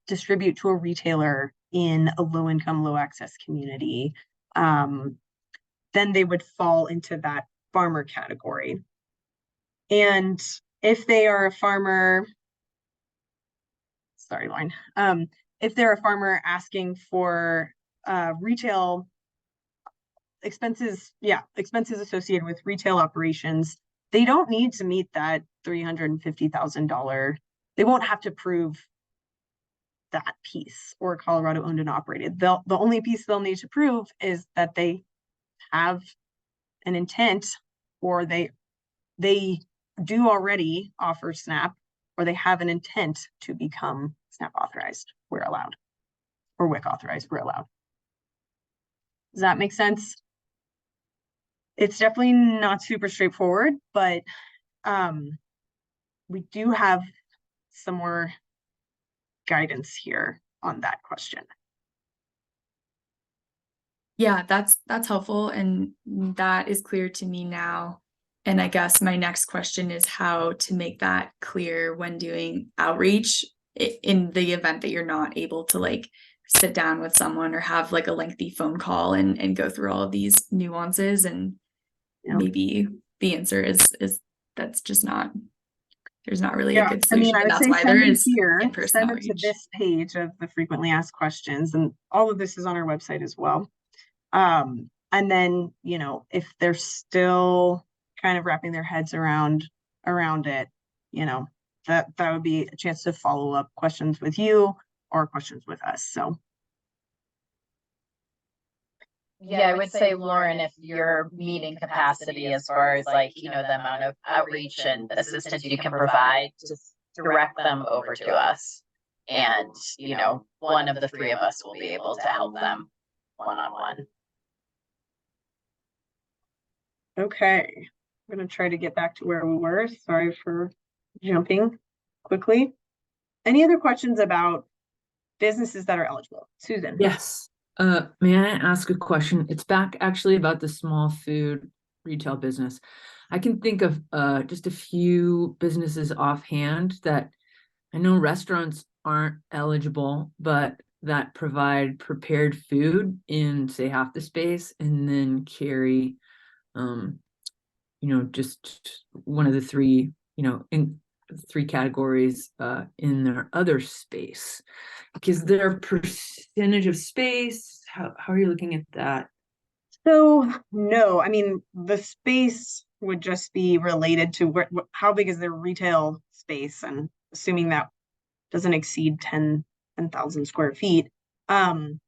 distribute to a retailer in a low income, low access community, then they would fall into that farmer category. And if they are a farmer, sorry, Lauren, if they're a farmer asking for retail expenses, expenses associated with retail operations, they don't need to meet that $350,000. They won't have to prove that piece, or Colorado owned and operated. The only piece they'll need to prove is that they have an intent, or they do already offer SNAP, or they have an intent to become SNAP authorized, we're allowed, or WIC authorized, we're allowed. Does that make sense? It's definitely not super straightforward, but we do have some more guidance here on that question. Yeah, that's helpful, and that is clear to me now. And I guess my next question is how to make that clear when doing outreach in the event that you're not able to like sit down with someone or have like a lengthy phone call and go through all of these nuances. And maybe the answer is that's just not, there's not really a good solution. I mean, I would that's say why there is here, send it to this page of the frequently asked questions, and all of this is on our website as well. And then, you know, if they're still kind of wrapping their heads around it, you know, that would be a chance to follow up questions with you or questions with us. So yeah, I would say, Lauren, if your meeting capacity as far as like, you know, the amount of outreach and assistance you can provide, just direct them over to us. And, you know, one of the three of us will be able to help them one-on-one. Okay, I'm going to try to get back to where we were. Sorry for jumping quickly. Any other questions about businesses that are eligible? Susan? Yes. May I ask a question? It's back actually about the small food retail business. I can think of just a few businesses offhand that I know restaurants aren't eligible, but that provide prepared food in, say, half the space, and then carry you know, just one of the three, you know, in three categories in their other space. Is there a percentage of space? How are you looking at that? So no, I mean, the space would just be related to how big is their retail space, and assuming that doesn't exceed 10,000 square feet. The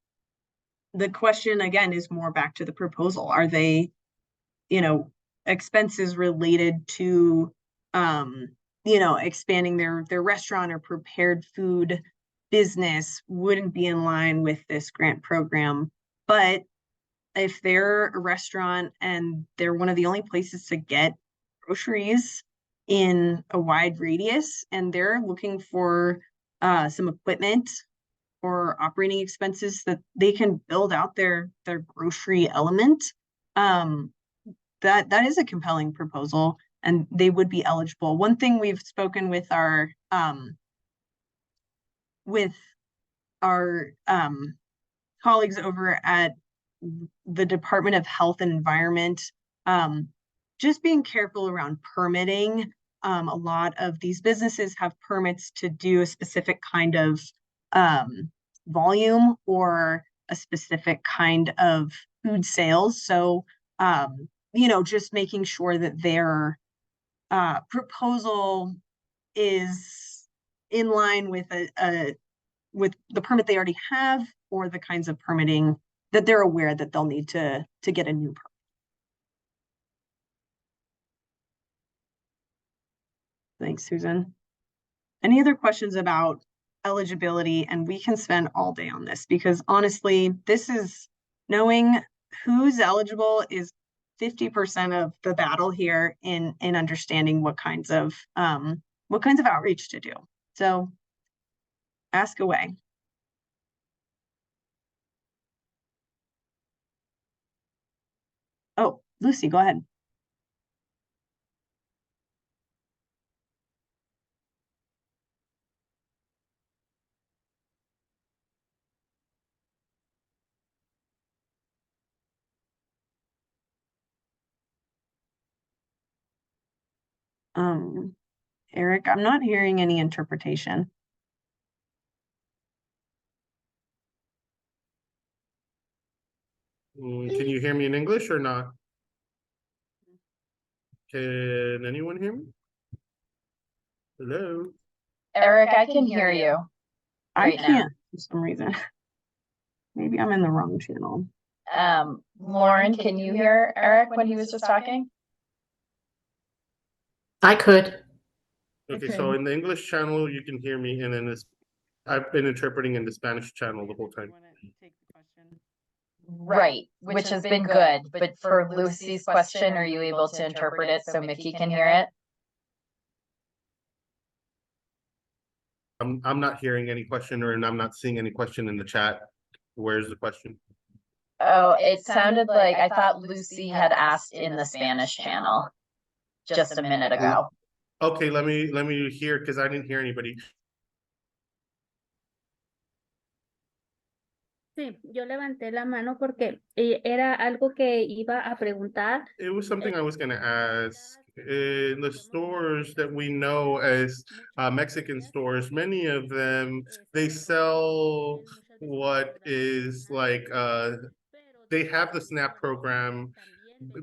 question again is more back to the proposal. Are they, you know, expenses related to, you know, expanding their restaurant or prepared food business wouldn't be in line with this grant program. But if they're a restaurant and they're one of the only places to get groceries in a wide radius, and they're looking for some equipment or operating expenses that they can build out their grocery element, that is a compelling proposal, and they would be eligible. One thing we've spoken with our colleagues over at the Department of Health and Environment, just being careful around permitting. A lot of these businesses have permits to do a specific kind of volume or a specific kind of food sales. So, you know, just making sure that their proposal is in line with with the permit they already have, or the kinds of permitting that they're aware that they'll need to get a new permit. Thanks, Susan. Any other questions about eligibility? And we can spend all day on this, because honestly, this is knowing who's eligible is 50% of the battle here in understanding what kinds of outreach to do. So ask away. Oh, Lucy, go ahead. Eric, I'm not hearing any interpretation. Can you hear me in English or not? Can anyone hear me? Hello? Eric, I can hear you. I right now. can't for some reason. Maybe I'm in the wrong channel. Lauren, can you hear Eric when he was just talking? I could. Okay, so in the English channel, you can hear me, and in this, I've been interpreting in the Spanish channel the whole time. Right, which has been good, but for Lucy's question, are you able to interpret it so Mickey can hear it? I'm not hearing any question, and I'm not seeing any question in the chat. Where's the question? Oh, it sounded like I thought Lucy had asked in the Spanish channel just a minute ago. Okay, let me hear, because I didn't hear anybody. Sí, yo levanté la mano porque era algo que iba a preguntar. It was something I was going to ask. In the stores that we know as Mexican stores, many of them, they sell what is like, they have the SNAP program,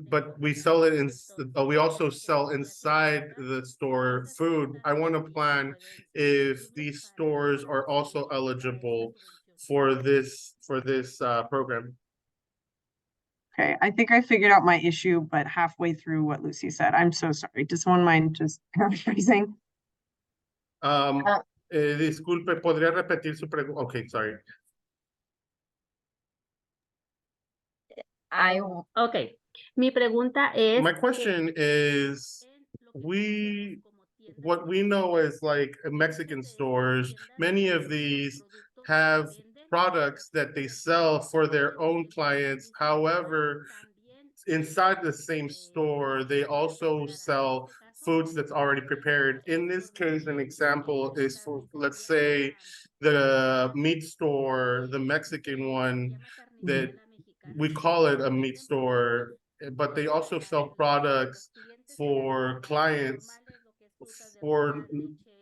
but we sell it in, we also sell inside the store food. I want to plan if these stores are also eligible for this program. Okay, I think I figured out my issue, but halfway through what Lucy said. I'm so sorry. Does someone mind just paraphrasing? Disculpe, ¿podría repetir su pregunta? Okay, sorry. Okay, mi pregunta es. My question is, what we know as like Mexican stores, many of these have products that they sell for their own clients. However, inside the same store, they also sell foods that's already prepared. In this case, an example is for, let's say, the meat store, the Mexican one, that we call it a meat store, but they also sell products for clients for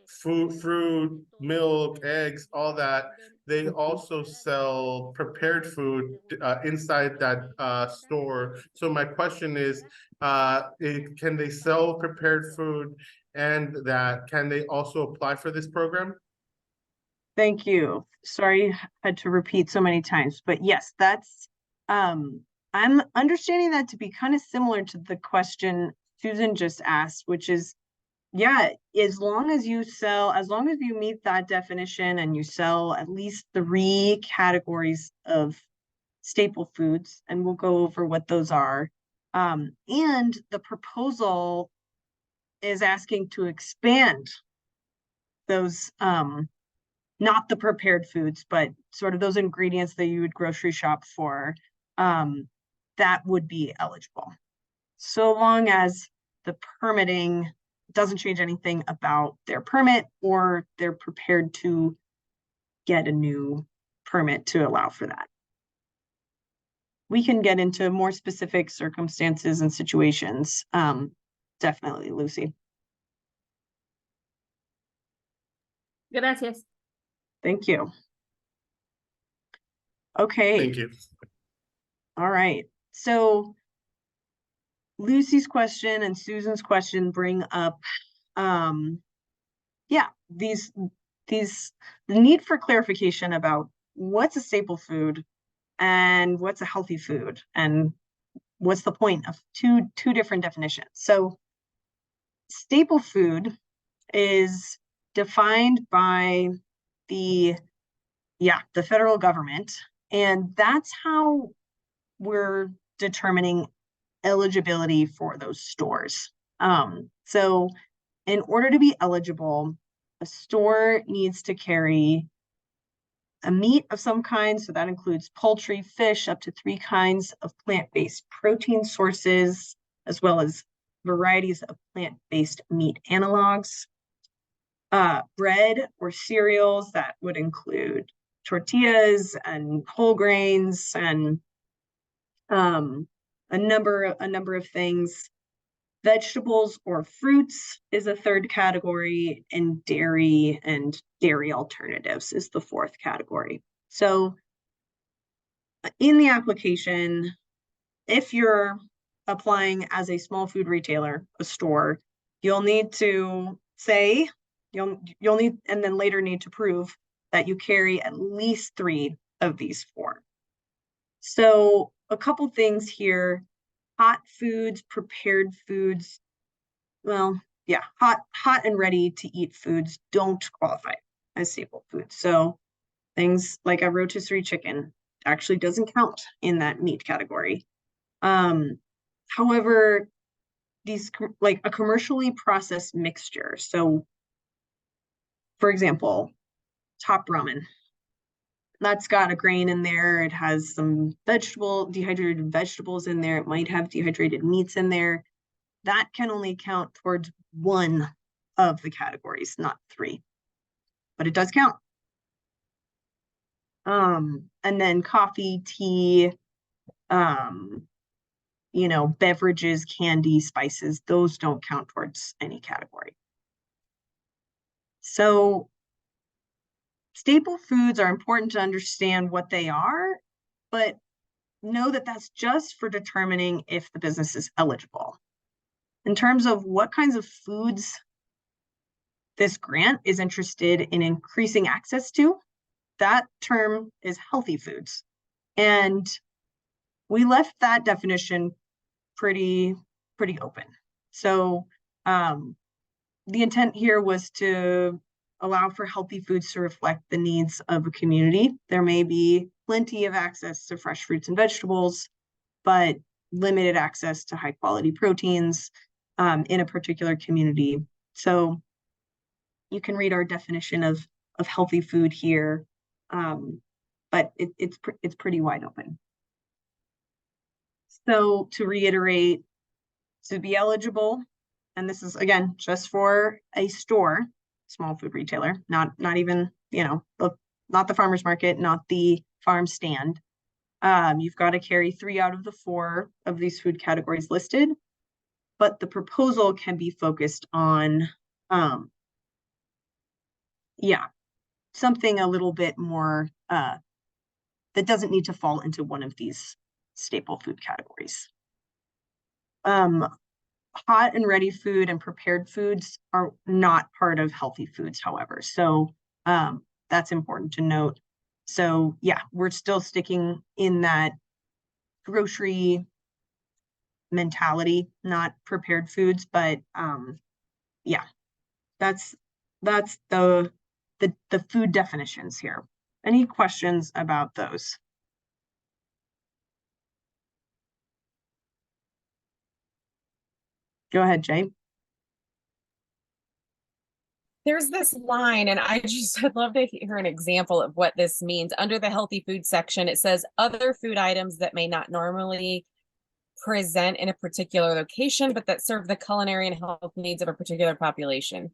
food, fruit, milk, eggs, all that. They also sell prepared food inside that store. So my question is, can they sell prepared food, and that can they also apply for this program? Thank you. Sorry, I had to repeat so many times, but yes, that's, I'm understanding that to be kind of similar to the question Susan just asked, which is, yeah, as long as you meet that definition and you sell at least 3 categories of staple foods, and we'll go over what those are. And the proposal is asking to expand those, not the prepared foods, but sort of those ingredients that you would grocery shop for, that would be eligible. So long as the permitting doesn't change anything about their permit, or they're prepared to get a new permit to allow for that. We can get into more specific circumstances and situations. Definitely, Lucy. Gracias. Thank you. Okay. Thank you. All right. So Lucy's question and Susan's question bring up, yeah, the need for clarification about what's a staple food and what's a healthy food, and what's the point of two different definitions. So staple food is defined by the federal government, and that's how we're determining eligibility for those stores. So in order to be eligible, a store needs to carry a meat of some kind. So that includes poultry, fish, up to 3 kinds of plant-based protein sources, as well as varieties of plant-based meat analogs. Bread or cereals, that would include tortillas and whole grains and a number of things. Vegetables or fruits is a third category, and dairy alternatives is the fourth category. So in the application, if you're applying as a small food retailer, a store, you'll need to say, you'll need, and then later need to prove that you carry at least 3 of these 4. So a couple things here: hot foods, prepared foods. Well, yeah, hot and ready to eat foods don't qualify as staple foods. So things like a rotisserie chicken actually doesn't count in that meat category. However, these, like a commercially processed mixture. So for example, top ramen, that's got a grain in there. It has some dehydrated vegetables in there. It might have dehydrated meats in there. That can only count towards 1 of the categories, not 3, but it does count. And then coffee, tea, beverages, candy, spices, those don't count towards any category. So staple foods are important to understand what they are, but know that that's just for determining if the business is eligible. In terms of what kinds of foods this grant is interested in increasing access to, that term is healthy foods. And we left that definition pretty open. So the intent here was to allow for healthy foods to reflect the needs of a community. There may be plenty of access to fresh fruits and vegetables, but limited access to high quality proteins in a particular community. So you can read our definition of healthy food here, but it's pretty wide open. So to reiterate, to be eligible, and this is again just for a store, small food retailer, not even, not the farmer's market, not the farm stand. You've got to carry 3 out of the 4 of these food categories listed, but the proposal can be focused on, something a little bit more that doesn't need to fall into one of these staple food categories. Hot and ready food and prepared foods are not part of healthy foods, however. So that's important to note. So yeah, we're still sticking in that grocery mentality, not prepared foods, but yeah, that's the food definitions here. Any questions about those? Go ahead, Jay. There's this line, and I'd love to hear an example of what this means. Under the healthy food section, it says other food items that may not normally present in a particular location, but that serve the culinary and health needs of a particular population.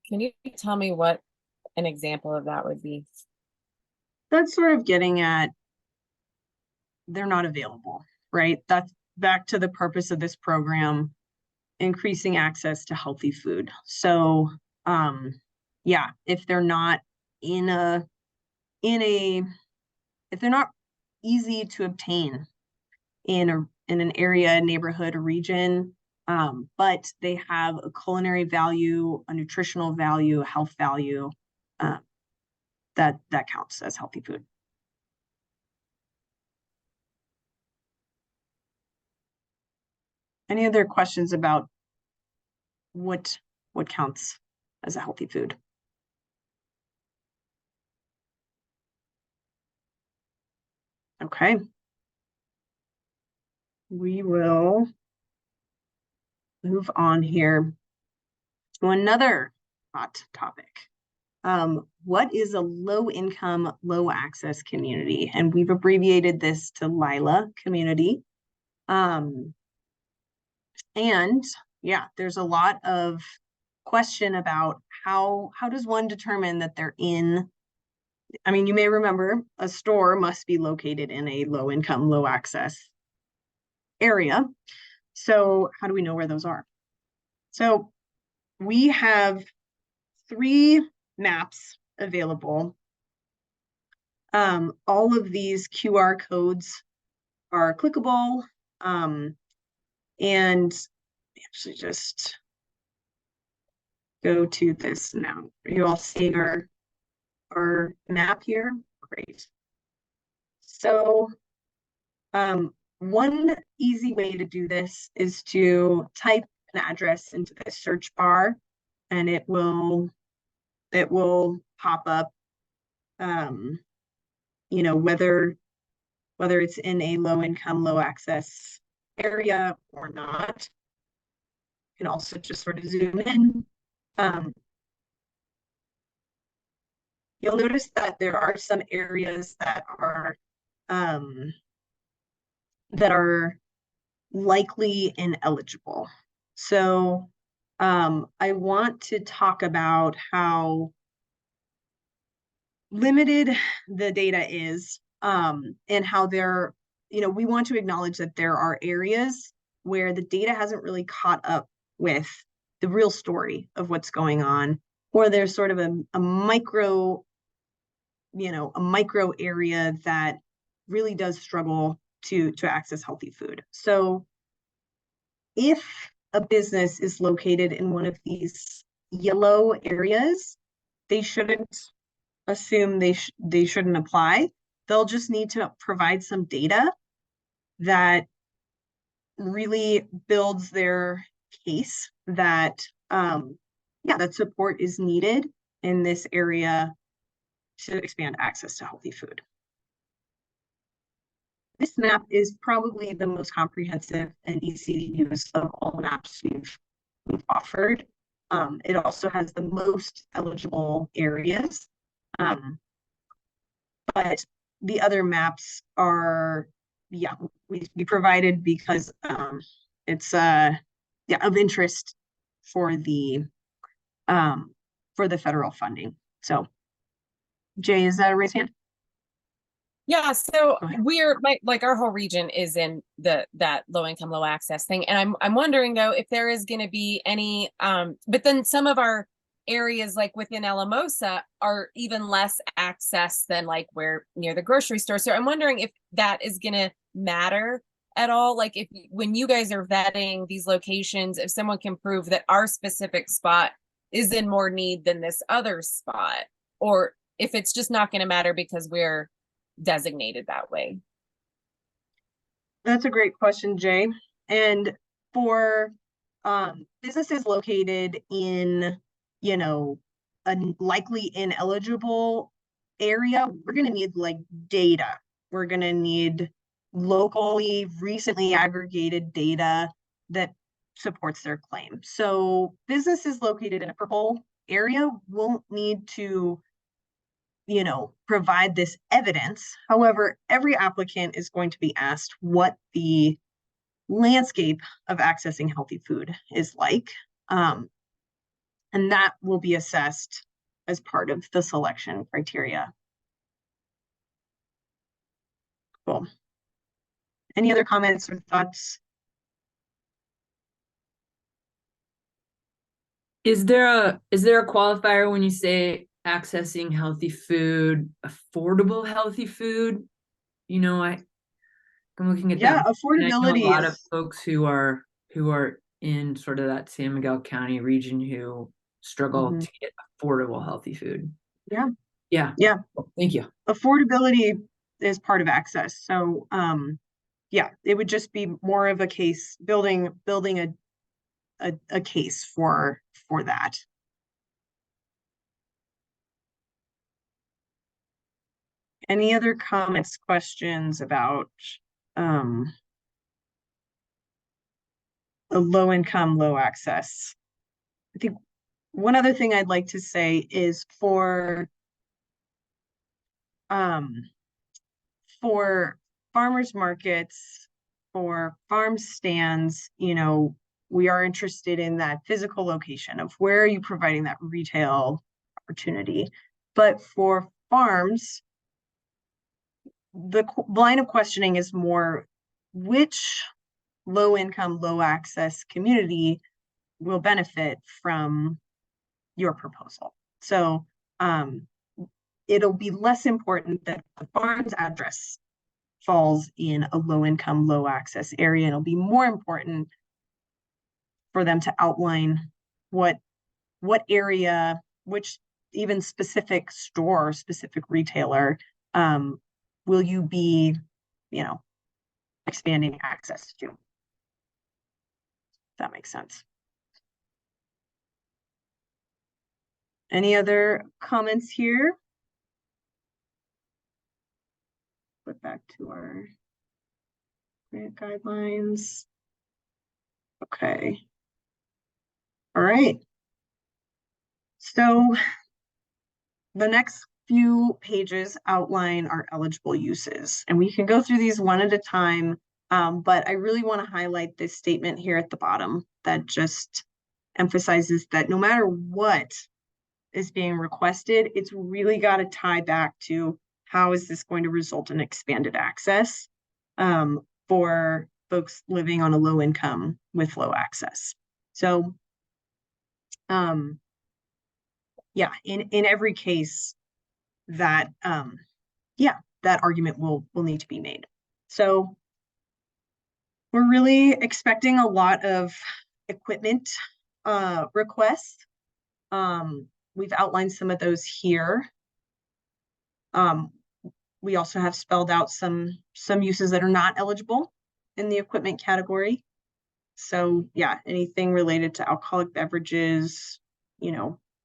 Can you tell me what an example of that would be? That's sort of getting at they're not available, right? That's back to the purpose of this program, increasing access to healthy food. So yeah, if they're not if they're not easy to obtain in an area, neighborhood, or region, but they have a culinary value, a nutritional value, a health value, that counts as healthy food. Any other questions about what counts as a healthy food? Okay. We will move on here to another hot topic. What is a low income, low access community? And we've abbreviated this to LILA community. And yeah, there's a lot of question about how does one determine that they're in. I mean, you may remember a store must be located in a low income, low access area. So how do we know where those are? So we have 3 maps available. All of these QR codes are clickable. And actually just go to this now. Are you all seeing our map here? Great. So one easy way to do this is to type an address into the search bar, and it will pop up, you know, whether it's in a low income, low access area or not. You can also just sort of zoom in. You'll notice that there are some areas that are likely ineligible. So I want to talk about how limited the data is, and how we want to acknowledge that there are areas where the data hasn't really caught up with the real story of what's going on, or there's sort of a micro area that really does struggle to access healthy food. So if a business is located in one of these yellow areas, they shouldn't assume they shouldn't apply. They'll just need to provide some data that really builds their case that that support is needed in this area to expand access to healthy food. This map is probably the most comprehensive and easy to use of all maps we've offered. It also has the most eligible areas, but the other maps are, we provided because it's of interest for the federal funding. So, Jay, is that a raised hand? Yeah, so our whole region is in that low income, low access thing. And I'm wondering though, if there is gonna be any, but then some of our areas like within Alamosa are even less access than like where near the grocery store. So I'm wondering if that is gonna matter at all. Like if when you guys are vetting these locations, if someone can prove that our specific spot is in more need than this other spot, or if it's just not gonna matter because we're designated that way. That's a great question, Jay. And for businesses located in, a likely ineligible area, we're going to need like data. We're going to need locally recently aggregated data that supports their claim. So businesses located in a purple area won't need to provide this evidence. However, every applicant is going to be asked what the landscape of accessing healthy food is like. And that will be assessed as part of the selection criteria. Cool. Any other comments or thoughts? Is there a qualifier when you say accessing healthy food, affordable healthy food? I'm looking at that. Affordability. And I know a lot of folks who are in sort of that San Miguel County region who struggle to get affordable healthy food. Yeah. Thank you. Affordability is part of access. So it would just be more of a case building a case for that. Any other comments, questions about a low income, low access? I think one other thing I'd like to say is for farmers markets, for farm stands, we are interested in that physical location of where are you providing that retail opportunity. But for farms, the line of questioning is more which low income, low access community will benefit from your proposal. So it'll be less important that the farm's address falls in a low income, low access area. It'll be more important for them to outline what area, which even specific store, specific retailer, will you be, expanding access to. If that makes sense. Any other comments here? Flip back to our grant guidelines. Okay. All right. So the next few pages outline our eligible uses, and we can go through these one at a time, but I really want to highlight this statement here at the bottom that just emphasizes that no matter what is being requested, it's really got to tie back to how is this going to result in expanded access for folks living on a low income with low access. So yeah, in every case that that argument will need to be made. So we're really expecting a lot of equipment requests. We've outlined some of those here. We also have spelled out some uses that are not eligible in the equipment category. So yeah, anything related to alcoholic beverages,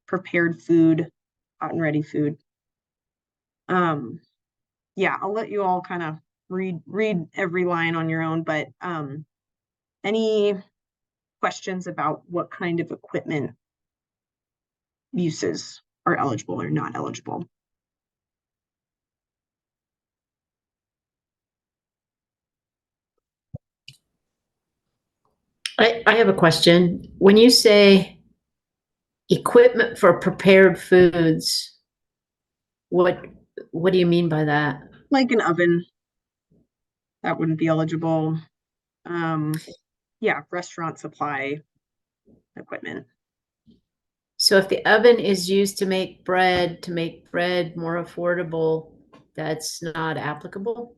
prepared food, hot and ready food. Yeah, I'll let you all kind of read every line on your own, but any questions about what kind of equipment uses are eligible or not eligible? I have a question. When you say equipment for prepared foods, what do you mean by that? Like an oven, that wouldn't be eligible. Yeah, restaurant supply equipment. So if the oven is used to make bread more affordable, that's not applicable?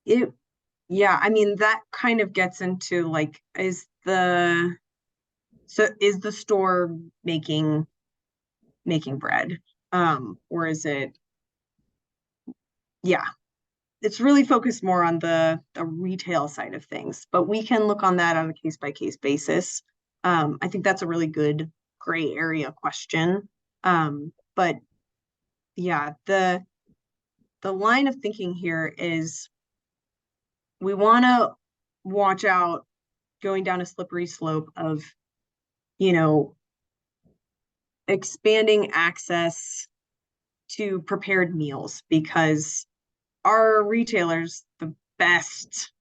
Yeah, I mean, that kind of gets into like, is the store making bread? Or is it, yeah, it's really focused more on the retail side of things, but we can look on that on a case-by-case basis. I think that's a really good gray area question. But yeah, the line of thinking here is we want to watch out going down a slippery slope of, expanding access to prepared meals, because our retailers, the best,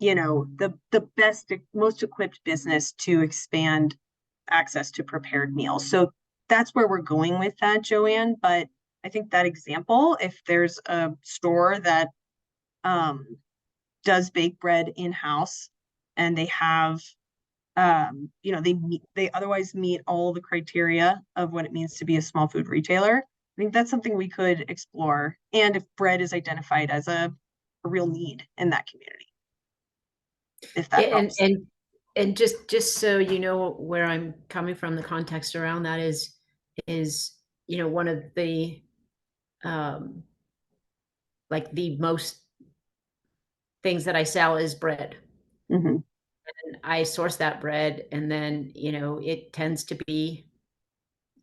the best, most equipped business to expand access to prepared meals. So that's where we're going with that, Joanne. But I think that example, if there's a store that does bake bread in-house and they have, they otherwise meet all the criteria of what it means to be a small food retailer, I think that's something we could explore. And if bread is identified as a real need in that community, if that helps. And just so you know where I'm coming from, the context around that is one of the like the most things that I sell is bread. Mm-hmm. And I source that bread, and then it tends to be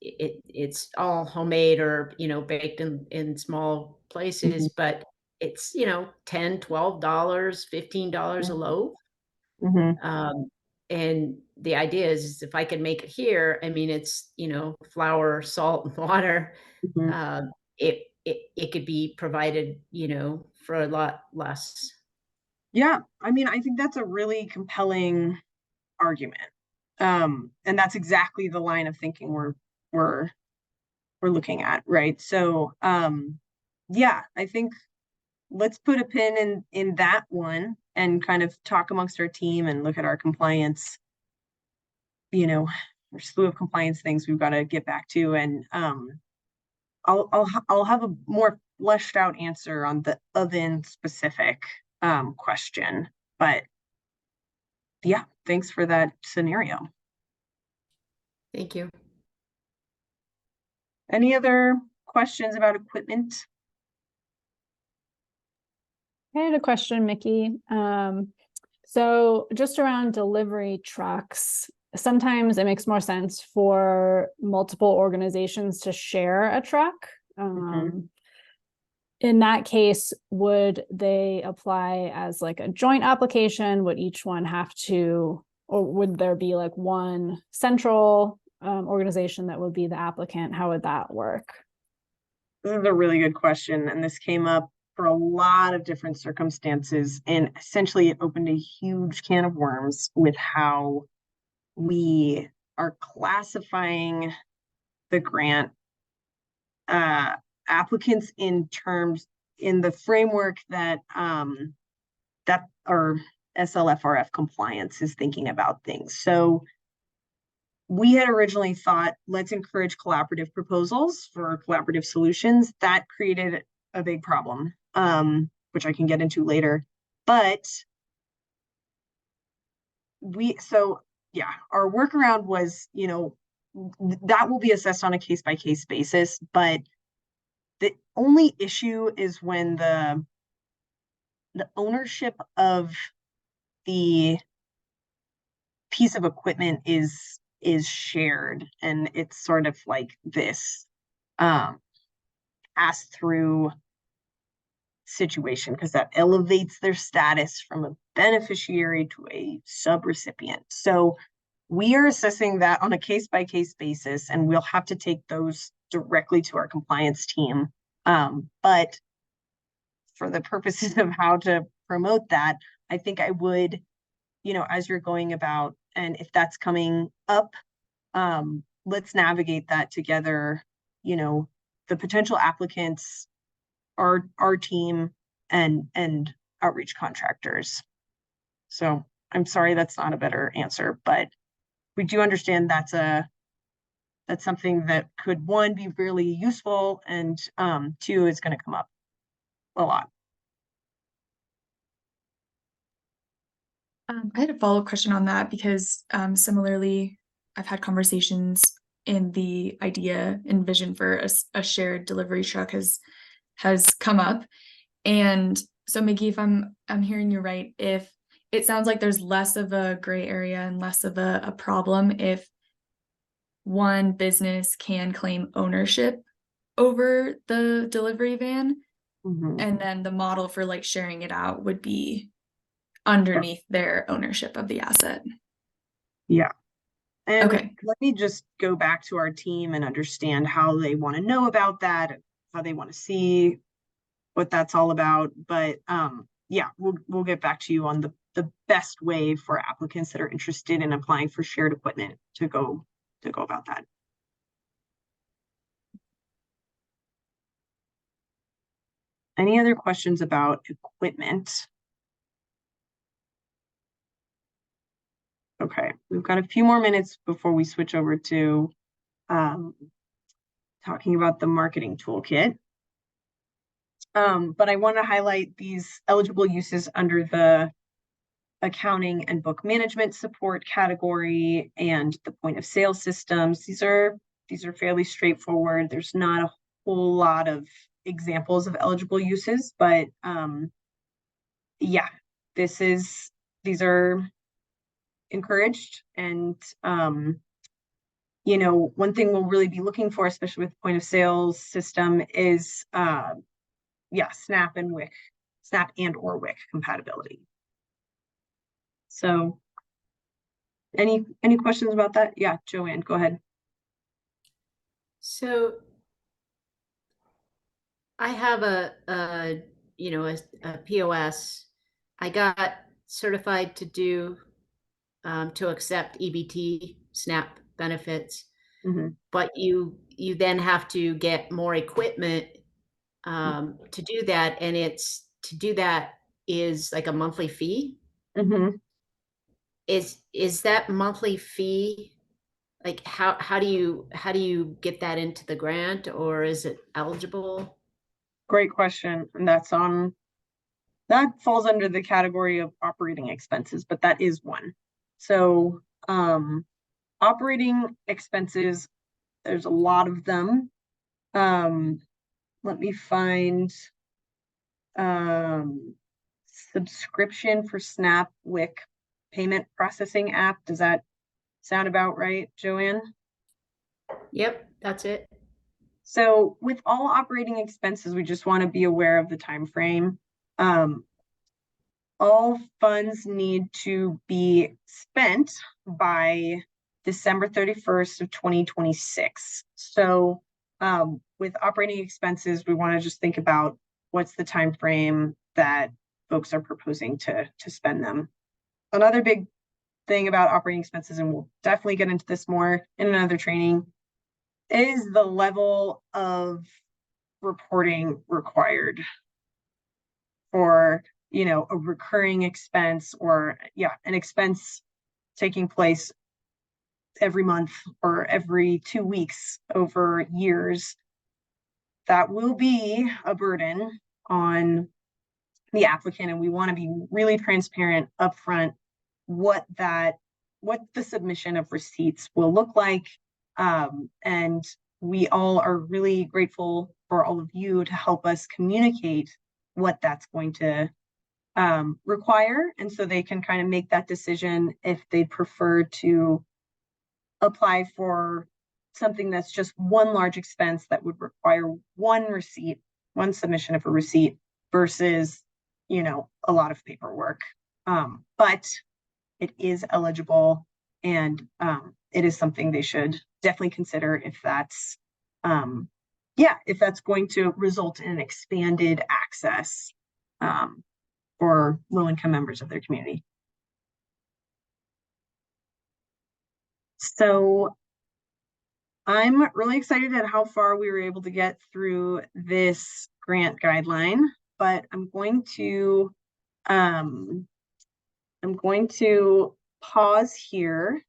it's all homemade or baked in small places, Mm-hmm. but it's $10, $12, $15 a loaf. Mm-hmm. And the idea is if I can make it here, I mean, it's flour, salt, and water. Mm-hmm. It could be provided for a lot less. Yeah, I mean, I think that's a really compelling argument. And that's exactly the line of thinking we're looking at, right? So yeah, I think let's put a pin in that one and kind of talk amongst our team and look at our compliance. You know, there's a slew of compliance things we've got to get back to, and I'll have a more fleshed out answer on the oven specific question, but yeah, thanks for that scenario. Thank you. Any other questions about equipment? I had a question, Mickey. So just around delivery trucks, sometimes it makes more sense for multiple organizations to share a truck. In that case, would they apply as like a joint application? Would each one have to, or would there be like one central organization that would be the applicant? How would that work? This is a really good question, and this came up for a lot of different circumstances, and essentially it opened a huge can of worms with how we are classifying the grant applicants in terms in the framework that that our SLFRF compliance is thinking about things. So we had originally thought, let's encourage collaborative proposals for collaborative solutions. That created a big problem, which I can get into later. But our workaround was, you know, that will be assessed on a case-by-case basis, but the only issue is when the ownership of the piece of equipment is shared, and it's sort of like this pass-through situation, because that elevates their status from a beneficiary to a subrecipient. So we are assessing that on a case-by-case basis, and we'll have to take those directly to our compliance team. But for the purposes of how to promote that, I think I would, you know, as you're going about, and if that's coming up, let's navigate that together, you know, the potential applicants, our team, and outreach contractors. So I'm sorry that's not a better answer, but we do understand that's something that could, one, be really useful, and two, is going to come up a lot. I had a follow-up question on that because similarly, I've had conversations in the idea and vision for a shared delivery truck has come up. And so Mickey, if I'm hearing you right, if it sounds like there's less of a gray area and less of a problem if one business can claim ownership over the delivery van, and then the model for like sharing it out would be underneath their ownership of the asset. Yeah. And okay, let me just go back to our team and understand how they want to know about that, how they want to see what that's all about. But yeah, we'll get back to you on the best way for applicants that are interested in applying for shared equipment to go about that. Any other questions about equipment? Okay, we've got a few more minutes before we switch over to talking about the marketing toolkit. But I want to highlight these eligible uses under the accounting and book management support category and the point of sale systems. These are fairly straightforward. There's not a whole lot of examples of eligible uses, but yeah, these are encouraged. And you know, one thing we'll really be looking for, especially with point of sales system, is SNAP and or WIC compatibility. So any questions about that? Yeah, Joanne, go ahead. So I have a POS. I got certified to do to accept EBT SNAP benefits, but you then have to get more equipment to do that, and it's to do that is like a monthly fee. Mm-hmm. Is that monthly fee, like how do you get that into the grant, or is it eligible? Great question. And that falls under the category of operating expenses, but that is one. So operating expenses, there's a lot of them. Let me find subscription for Snap WIC payment processing app. Does that sound about right, Joanne? Yep, that's it. So with all operating expenses, we just want to be aware of the time frame. All funds need to be spent by December 31st of 2026. So with operating expenses, we want to just think about what's the time frame that folks are proposing to spend them. Another big thing about operating expenses, and we'll definitely get into this more in another training, is the level of reporting required for, you know, a recurring expense, or an expense taking place every month or every 2 weeks over years. That will be a burden on the applicant, and we want to be really transparent upfront what the submission of receipts will look like. And we all are really grateful for all of you to help us communicate what that's going to require, and so they can kind of make that decision if they prefer to apply for something that's just one large expense that would require one receipt, one submission of a receipt, versus, you know, a lot of paperwork. But it is eligible, and it is something they should definitely consider if that's if that's going to result in expanded access for low-income members of their community. So I'm really excited at how far we were able to get through this grant guideline, but I'm going to pause here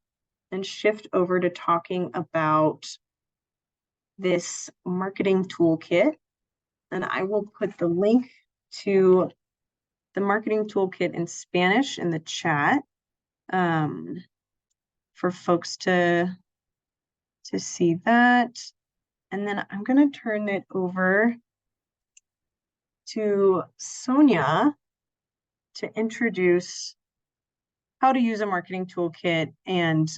and shift over to talking about this marketing toolkit. And I will put the link to the marketing toolkit in Spanish in the chat for folks to see that. And then I'm going to turn it over to Sonia to introduce how to use a marketing toolkit and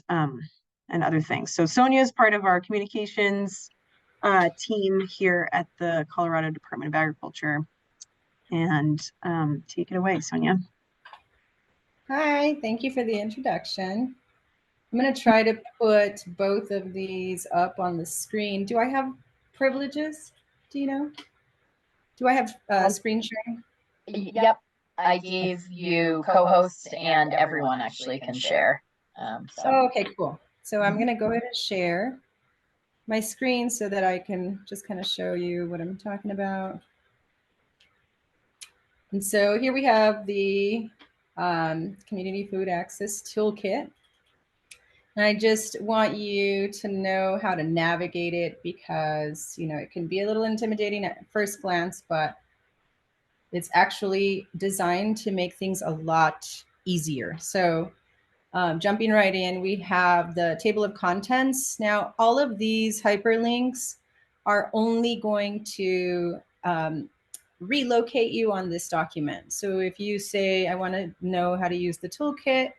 other things. So Sonia is part of our communications team here at the Colorado Department of Agriculture. And take it away, Sonia. Hi, thank you for the introduction. I'm going to try to put both of these up on the screen. Do I have privileges? Do you know? Do I have screen sharing? Yep, I gave you co-host, and everyone actually can share. Oh, okay, cool. So I'm going to go ahead and share my screen so that I can just kind of show you what I'm talking about. And so here we have the Community Food Access Toolkit. And I just want you to know how to navigate it, because, you know, it can be a little intimidating at first glance, but it's actually designed to make things a lot easier. So jumping right in, we have the table of contents. Now, all of these hyperlinks are only going to relocate you on this document. So if you say, I want to know how to use the toolkit,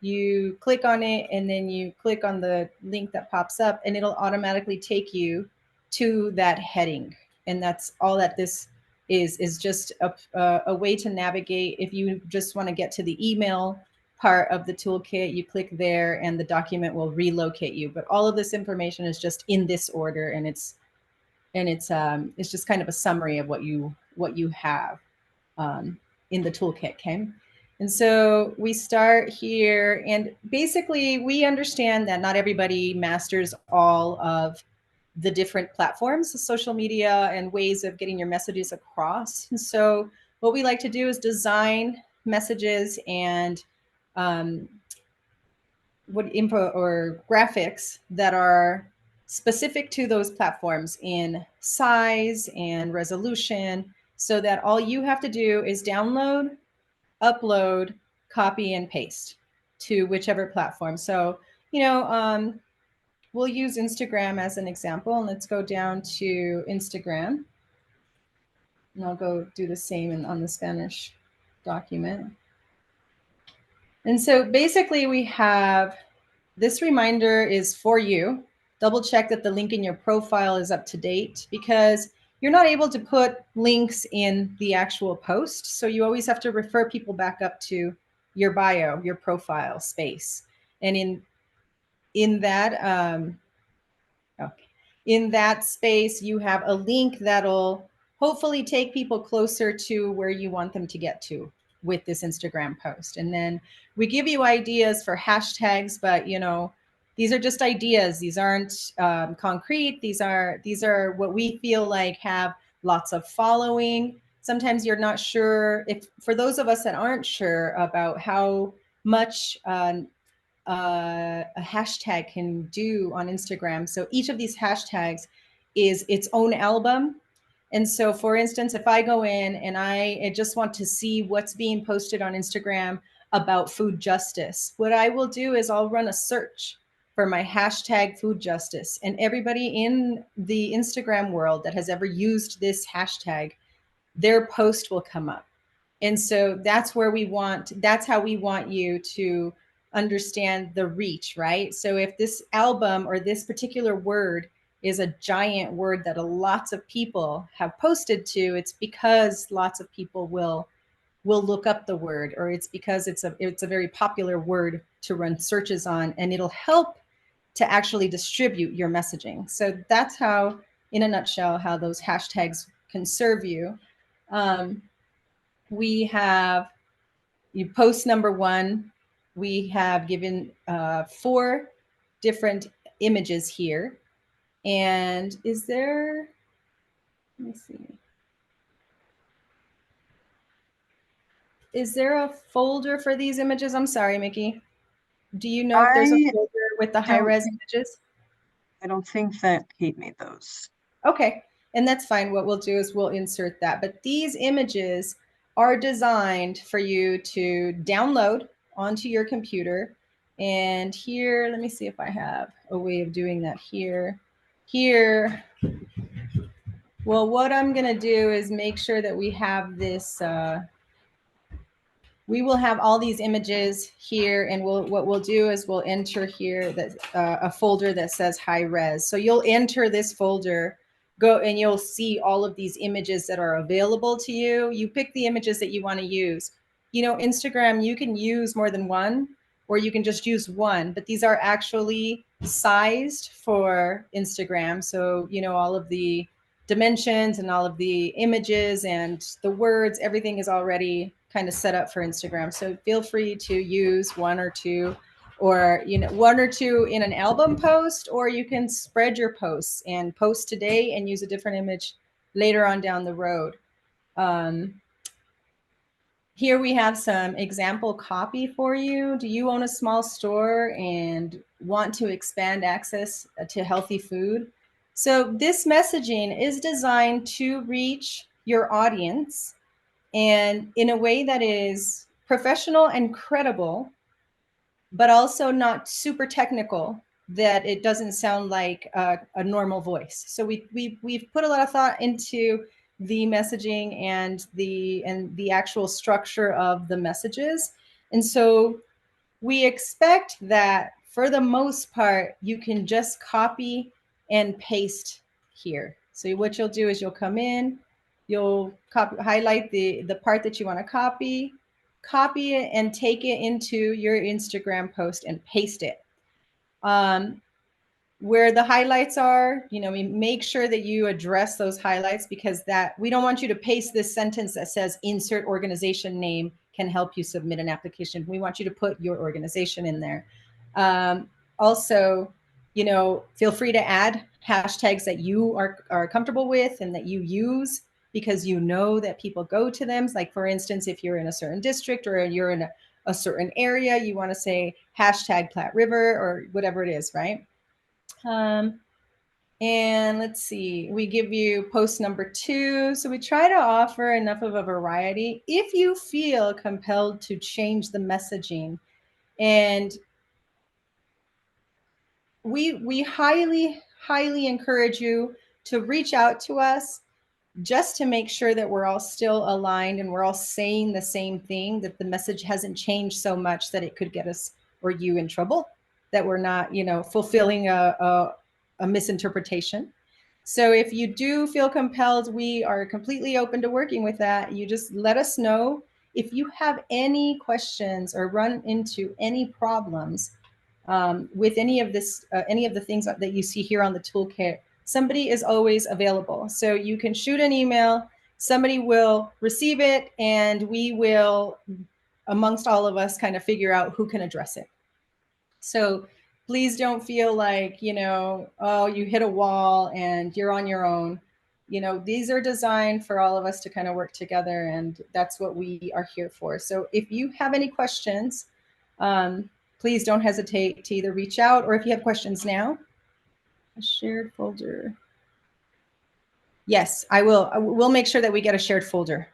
you click on it, and then you click on the link that pops up, and it'll automatically take you to that heading. And that's all that this is just a way to navigate. If you just want to get to the email part of the toolkit, you click there and the document will relocate you. But all of this information is just in this order, and it's just kind of a summary of what you have in the toolkit. Okay. And so we start here, and basically we understand that not everybody masters all of the different platforms, social media, and ways of getting your messages across. And so what we like to do is design messages and what info or graphics that are specific to those platforms in size and resolution, so that all you have to do is download, upload, copy, and paste to whichever platform. So, we'll use Instagram as an example, and let's go down to Instagram. And I'll go do the same on the Spanish document. And so basically we have, this reminder is for you. Double check that the link in your profile is up to date, because you're not able to put links in the actual post. So you always have to refer people back up to your bio, your profile space. And in that, in that space, you have a link that'll hopefully take people closer to where you want them to get to with this Instagram post. And then we give you ideas for hashtags, but these are just ideas. These aren't concrete. These are what we feel like have lots of following. Sometimes you're not sure if, for those of us that aren't sure about how much a hashtag can do on Instagram. So each of these hashtags is its own album. And so, for instance, if I go in and I just want to see what's being posted on Instagram about food justice, what I will do is I'll run a search for my hashtag food justice. And everybody in the Instagram world that has ever used this hashtag, their post will come up. And so that's how we want you to understand the reach, right? So if this album or this particular word is a giant word that lots of people have posted to, it's because lots of people will look up the word, or it's because it's a very popular word to run searches on, and it'll help to actually distribute your messaging. So that's how, in a nutshell, how those hashtags can serve you. We have post number 1. We have given 4 different images here. And is there, let me see. Is there a folder for these images? I'm sorry, Mickey. Do you know if there's a folder with the high-res images? I don't think that Kate made those. Okay, and that's fine. What we'll do is we'll insert that. But these images are designed for you to download onto your computer. And here, let me see if I have a way of doing that here. Here, well, what I'm going to do is make sure that we have this, we will have all these images here, and what we'll do is we'll enter here that a folder that says high res. So you'll enter this folder, go, and you'll see all of these images that are available to you. You pick the images that you want to use. Instagram, you can use more than one, or you can just use one, but these are actually sized for Instagram. So, all of the dimensions and all of the images and the words, everything is already kind of set up for Instagram. So feel free to use one or two, or one or two in an album post, or you can spread your posts and post today and use a different image later on down the road. Here we have some example copy for you. Do you own a small store and want to expand access to healthy food? So this messaging is designed to reach your audience, and in a way that is professional and credible, but also not super technical, that it doesn't sound like a normal voice. So we've put a lot of thought into the messaging and the actual structure of the messages. And so we expect that for the most part, you can just copy and paste here. So what you'll do is you'll come in, you'll highlight the part that you want to copy it, and take it into your Instagram post and paste it. Where the highlights are, make sure that you address those highlights, because we don't want you to paste this sentence that says insert organization name can help you submit an application. We want you to put your organization in there. Also, feel free to add hashtags that you are comfortable with and that you use. because you know that people go to them. Like for instance, if you're in a certain district or you're in a certain area, you want to say hashtag Platte River or whatever it is, right? And let's see, we give you post number 2. So we try to offer enough of a variety. If you feel compelled to change the messaging, and we highly encourage you to reach out to us just to make sure that we're all still aligned and we're all saying the same thing, that the message hasn't changed so much that it could get us or you in trouble, that we're not, you know, fulfilling a misinterpretation. So if you do feel compelled, we are completely open to working with that. You just let us know. If you have any questions or run into any problems with any of the things that you see here on the toolkit, somebody is always available. So you can shoot an email, somebody will receive it, and we will, amongst all of us, kind of figure out who can address it. So please don't feel like, you know, oh, you hit a wall and you're on your own. You know, these are designed for all of us to kind of work together, and that's what we are here for. So if you have any questions, please don't hesitate to either reach out, or if you have questions now, a shared folder. Yes, I will. We'll make sure that we get a shared folder.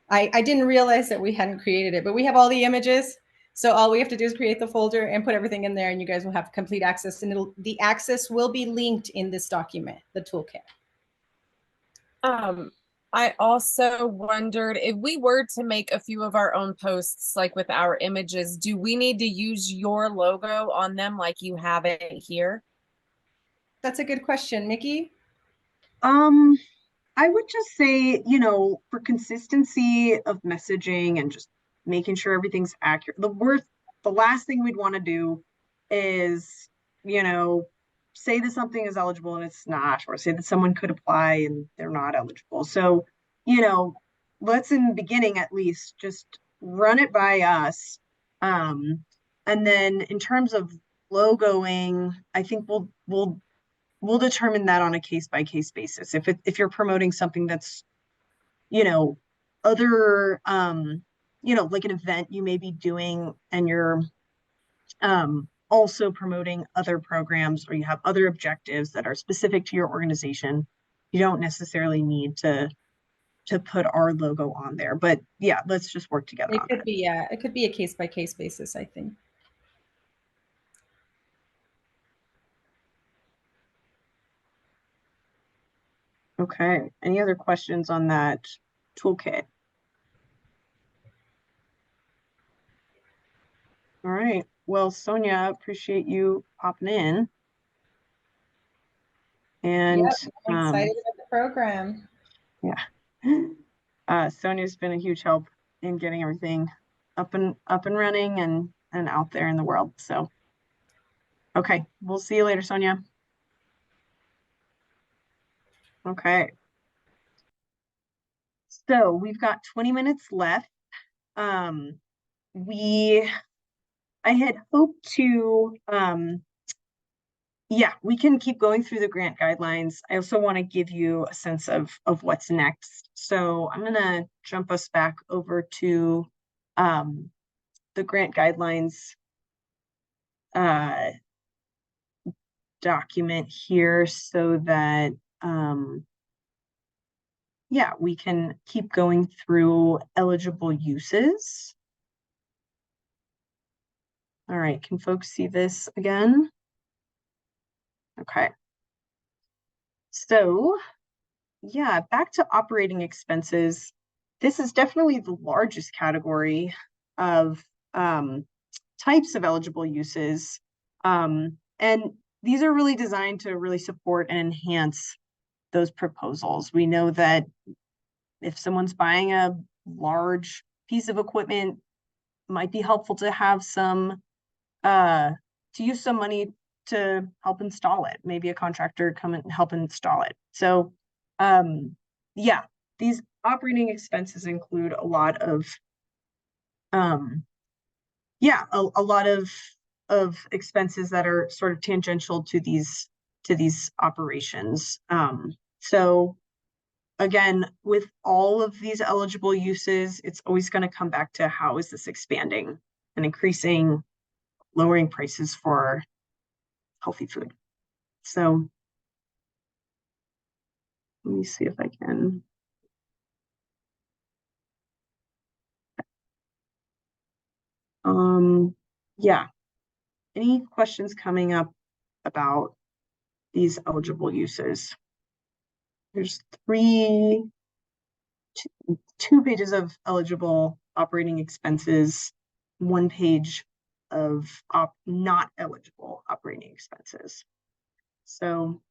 I didn't realize that we hadn't created it, but we have all the images. So all we have to do is create the folder and put everything in there, and you guys will have complete access, and the access will be linked in this document, the toolkit. I also wondered if we were to make a few of our own posts, like with our images, do we need to use your logo on them like you have it here? That's a good question, Mickey. I would just say, you know, for consistency of messaging and just making sure everything's accurate, the last thing we'd want to do is, you know, say that something is eligible and it's not, or say that someone could apply and they're not eligible. So, you know, let's in the beginning at least just run it by us. And then in terms of logoing, I think we'll determine that on a case-by-case basis. If you're promoting something that's, you know, other, you know, like an event you may be doing, and you're also promoting other programs, or you have other objectives that are specific to your organization, you don't necessarily need to put our logo on there. But yeah, let's just work together on that. Yeah, it could be a case-by-case basis, I think. Okay, any other questions on that toolkit? All right, well, Sonia, appreciate you popping in. And yep, I'm excited about the program. Yeah, Sonia's been a huge help in getting everything up and running and out there in the world. So, okay, we'll see you later, Sonia. Okay. So we've got 20 minutes left. I had hoped to, yeah, we can keep going through the grant guidelines. I also want to give you a sense of what's next. So I'm going to jump us back over to the grant guidelines document here, so that yeah, we can keep going through eligible uses. All right, can folks see this again? Okay. So yeah, back to operating expenses. This is definitely the largest category of types of eligible uses. And these are really designed to really support and enhance those proposals. We know that if someone's buying a large piece of equipment, it might be helpful to have some, to use some money to help install it. Maybe a contractor come and help install it. So yeah, these operating expenses include a lot of, yeah, a lot of expenses that are sort of tangential to these operations. So again, with all of these eligible uses, it's always going to come back to how is this expanding and increasing, lowering prices for healthy food. So let me see if I can. Yeah. Any questions coming up about these eligible uses? There's two pages of eligible operating expenses, one page of not eligible operating expenses. So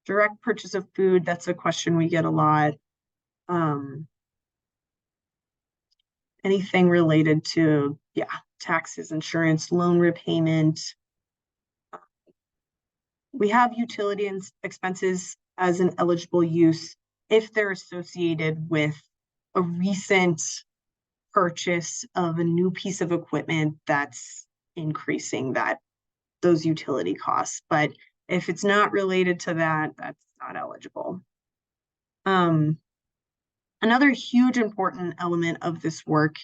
direct purchase of food, that's a question we get a lot. Anything related to, taxes, insurance, loan repayment. We have utility expenses as an eligible use if they're associated with a recent purchase of a new piece of equipment that's increasing those utility costs. But if it's not related to that, that's not eligible. Another huge important element of this work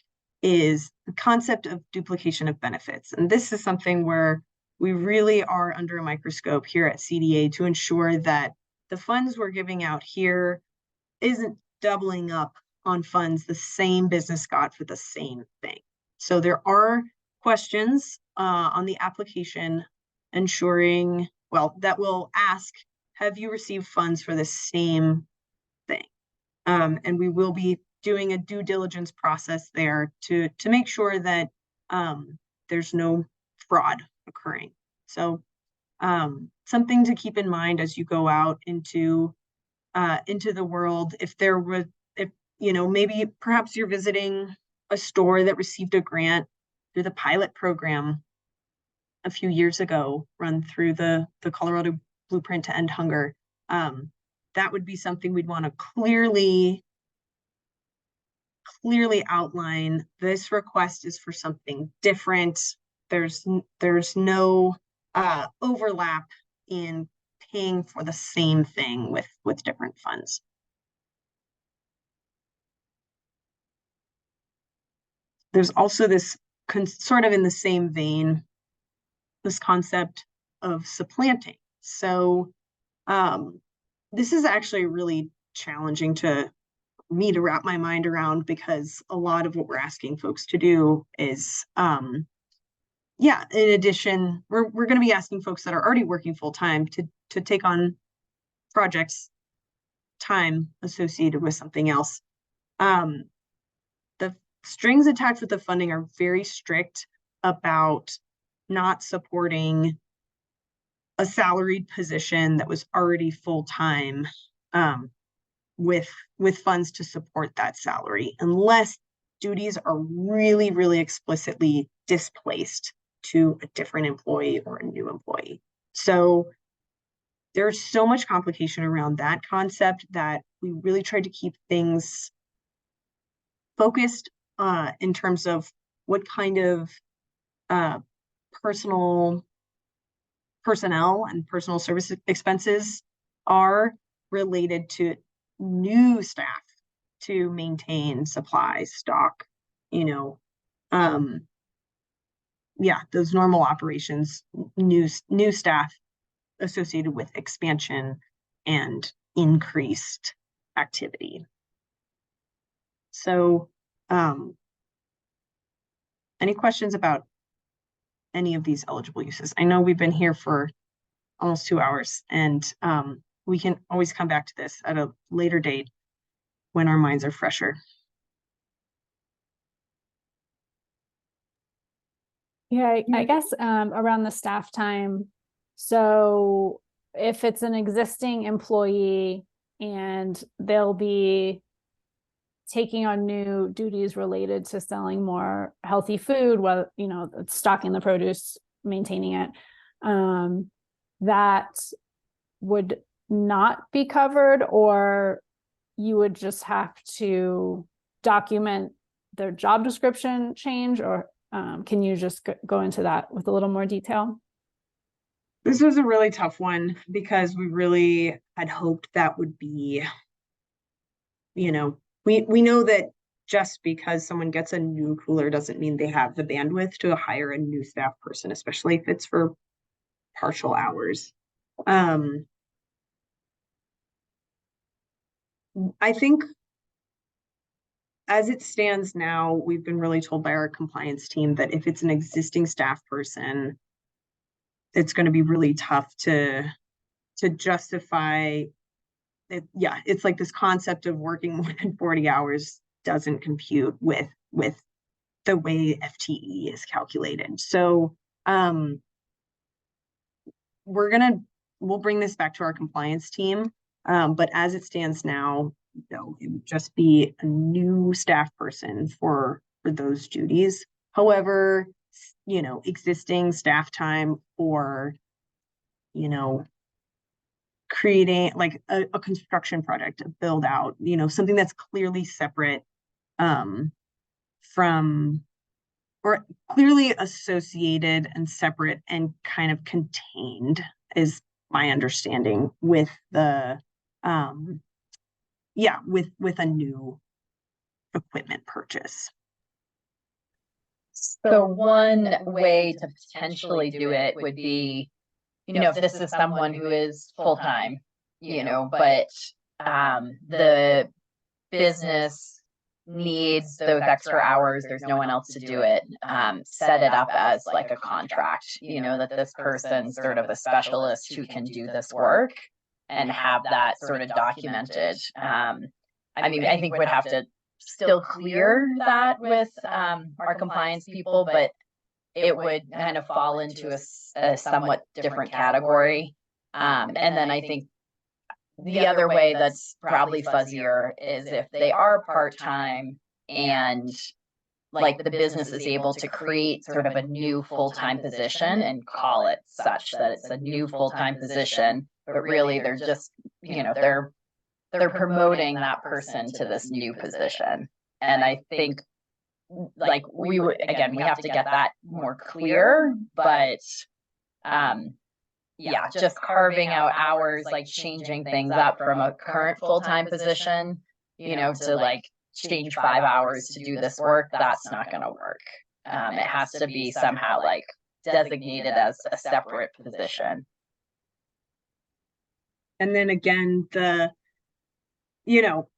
is the concept of duplication of benefits. And this is something where we really are under a microscope here at CDA to ensure that the funds we're giving out here isn't doubling up on funds the same business got for the same thing. So there are questions on the application ensuring, that will ask, have you received funds for the same thing? And we will be doing a due diligence process there to make sure that there's no fraud occurring. So something to keep in mind as you go out into the world, if maybe perhaps you're visiting a store that received a grant through the pilot program a few years ago, run through the Colorado Blueprint to End Hunger. That would be something we'd want to clearly outline. This request is for something different. There's no overlap in paying for the same thing with different funds. There's also this sort of in the same vein, this concept of supplanting. So this is actually really challenging to me to wrap my mind around, because a lot of what we're asking folks to do is, in addition, we're going to be asking folks that are already working full time to take on projects, time associated with something else. The strings attached with the funding are very strict about not supporting a salaried position that was already full-time with funds to support that salary, unless duties are really, really explicitly displaced to a different employee or a new employee. So there's so much complication around that concept that we really tried to keep things focused in terms of what kind of personnel and personal service expenses are related to new staff to maintain supply, stock, those normal operations, new staff associated with expansion and increased activity. So any questions about any of these eligible uses? I know we've been here for almost 2 hours, and we can always come back to this at a later date when our minds are fresher. Yeah, I guess around the staff time. So if it's an existing employee and they'll be taking on new duties related to selling more healthy food, well, stocking the produce, maintaining it, that would not be covered, or you would just have to document their job description change, or can you just go into that with a little more detail? This was a really tough one because we really had hoped that would be you know, we know that just because someone gets a new cooler doesn't mean they have the bandwidth to hire a new staff person, especially if it's for partial hours. I think as it stands now, we've been really told by our compliance team that if it's an existing staff person, it's going to be really tough to justify it. Yeah, it's like this concept of working more than 40 hours doesn't compute with the way FTE is calculated. So we'll bring this back to our compliance team. But as it stands now, no, it would just be a new staff person for those duties. However, you know, existing staff time for, you know, creating like a construction project, a build out, you know, something that's clearly separate from, or clearly associated and separate and kind of contained is my understanding with the with a new equipment purchase. So one way to potentially do it would be, you know, if this is someone who is full-time, you know, but the business needs those extra hours, there's no one else to do it, set it up as like a contract, you know, that this person's sort of a specialist who can do this work and have that sort of documented. I mean, I think we'd have to still clear that with our compliance people, but it would kind of fall into a somewhat different category. And then I think the other way that's probably fuzzier is if they are part-time and like the business is able to create sort of a new full-time position and call it such that it's a new full-time position, but really they're just, you know, they're promoting that person to this new position. And I think like we would, again, we have to get that more clear, but yeah, just carving out hours, like changing things up from a current full-time position, you know, to like change 5 hours to do this work, that's not going to work. It has to be somehow like designated as a separate position. And then again, you know,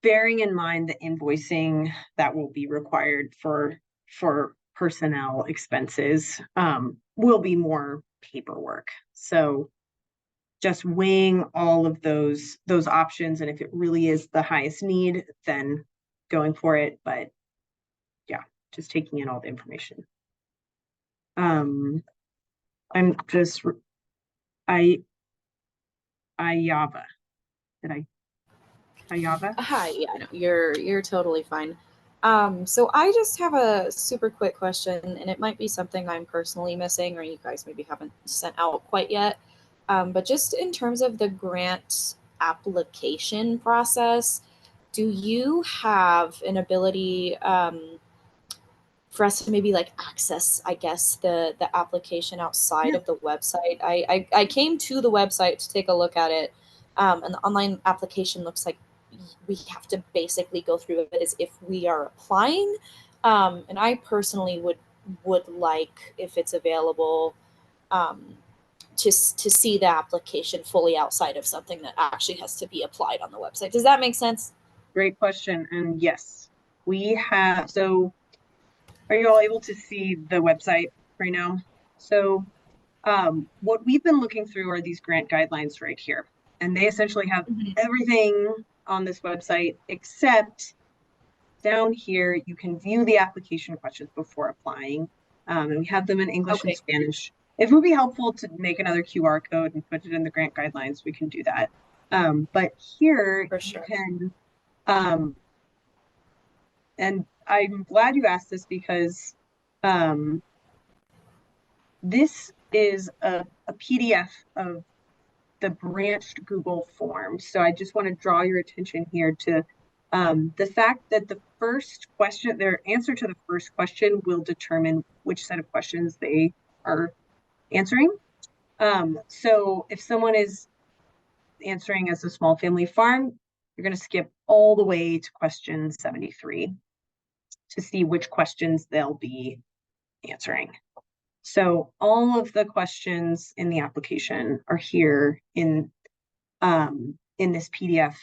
bearing in mind the invoicing that will be required for personnel expenses, will be more paperwork. So just weighing all of those options, and if it really is the highest need, then going for it. But yeah, just taking in all the information. I'm just Ayava. Ayava? Hi, yeah, no, you're totally fine. So I just have a super quick question, and it might be something I'm personally missing, or you guys maybe haven't sent out quite yet. But just in terms of the grant application process, do you have an ability for us to maybe like access, I guess, the application outside of the website? I came to the website to take a look at it, and the online application looks like we have to basically go through it as if we are applying. And I personally would like, if it's available, to see the application fully outside of something that actually has to be applied on the website. Does that make sense? Great question. And yes, we have. So are you all able to see the website right now? So what we've been looking through are these grant guidelines right here. And they essentially have everything on this website, except down here, you can view the application questions before applying. And we have them in English and Spanish. If it would be helpful to make another QR code and put it in the grant guidelines, we can do that. But here you can, and I'm glad you asked this because this is a PDF of the branched Google form. So I just want to draw your attention here to the fact that the first question, their answer to the first question will determine which set of questions they are answering. So if someone is answering as a small family farm, you're going to skip all the way to question 73 to see which questions they'll be answering. So all of the questions in the application are here in this PDF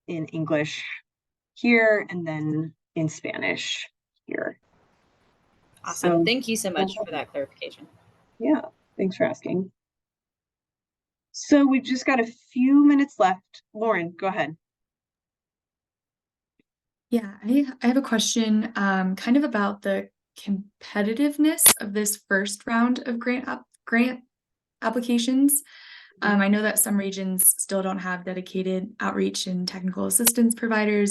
in English here, and then in Spanish here. Awesome. So, Thank you so much for that clarification. yeah, thanks for asking. So we've just got a few minutes left. Lauren, go ahead. Yeah, I have a question kind of about the competitiveness of this first round of grant applications. I know that some regions still don't have dedicated outreach and technical assistance providers.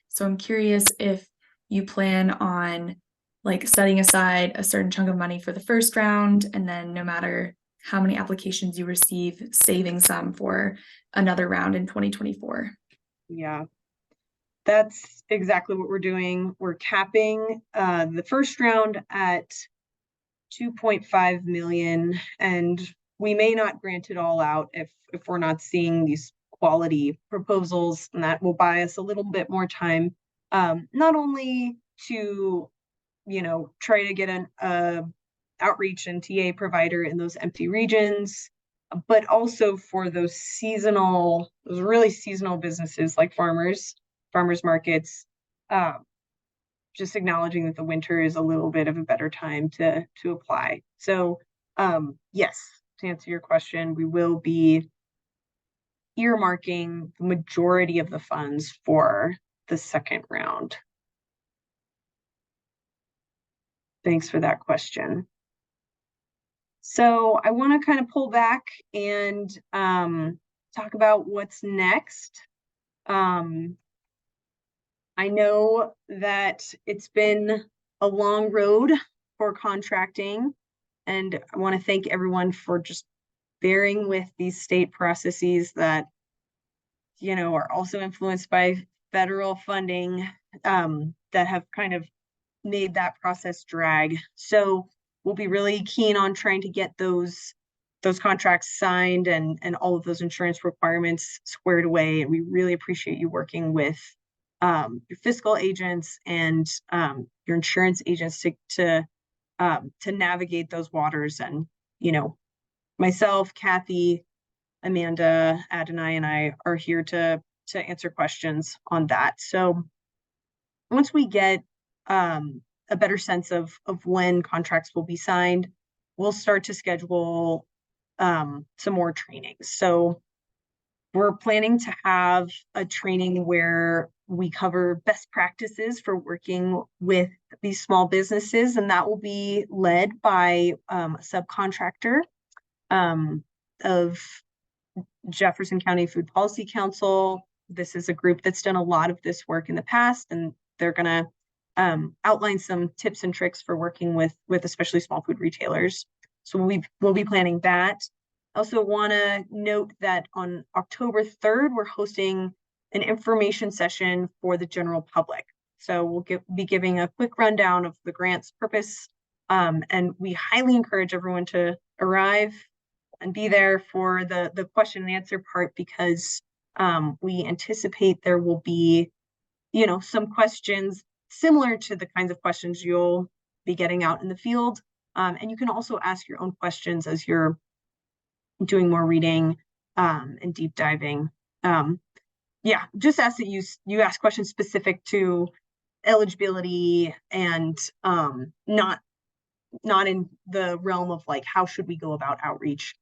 So I'm curious if you plan on like setting aside a certain chunk of money for the first round, and then no matter how many applications you receive, saving some for another round in 2024. Yeah, that's exactly what we're doing. We're capping the first round at 2.5 million, and we may not grant it all out if we're not seeing these quality proposals, and that will buy us a little bit more time, not only to, you know, try to get an outreach and TA provider in those empty regions, but also for those really seasonal businesses like farmers markets, just acknowledging that the winter is a little bit of a better time to apply. So yes, to answer your question, we will be earmarking the majority of the funds for the second round. Thanks for that question. So I want to kind of pull back and talk about what's next. I know that it's been a long road for contracting, and I want to thank everyone for just bearing with these state processes that, you know, are also influenced by federal funding, that have kind of made that process drag. So we'll be really keen on trying to get those contracts signed and all of those insurance requirements squared away. And we really appreciate you working with your fiscal agents and your insurance agents to navigate those waters. And, you know, myself, Kathy, Amanda, Adonai, and I are here to answer questions on that. So once we get a better sense of when contracts will be signed, we'll start to schedule some more trainings. So we're planning to have a training where we cover best practices for working with these small businesses, and that will be led by a subcontractor of Jefferson County Food Policy Council. This is a group that's done a lot of this work in the past, and they're going to outline some tips and tricks for working with especially small food retailers. So we'll be planning that. I also want to note that on October 3rd, we're hosting an information session for the general public. So we'll be giving a quick rundown of the grant's purpose, and we highly encourage everyone to arrive and be there for the question and answer part, because we anticipate there will be, you know, some questions similar to the kinds of questions you'll be getting out in the field. And you can also ask your own questions as you're doing more reading and deep diving. Yeah, just ask that you ask questions specific to eligibility and not in the realm of like, how should we go about outreach?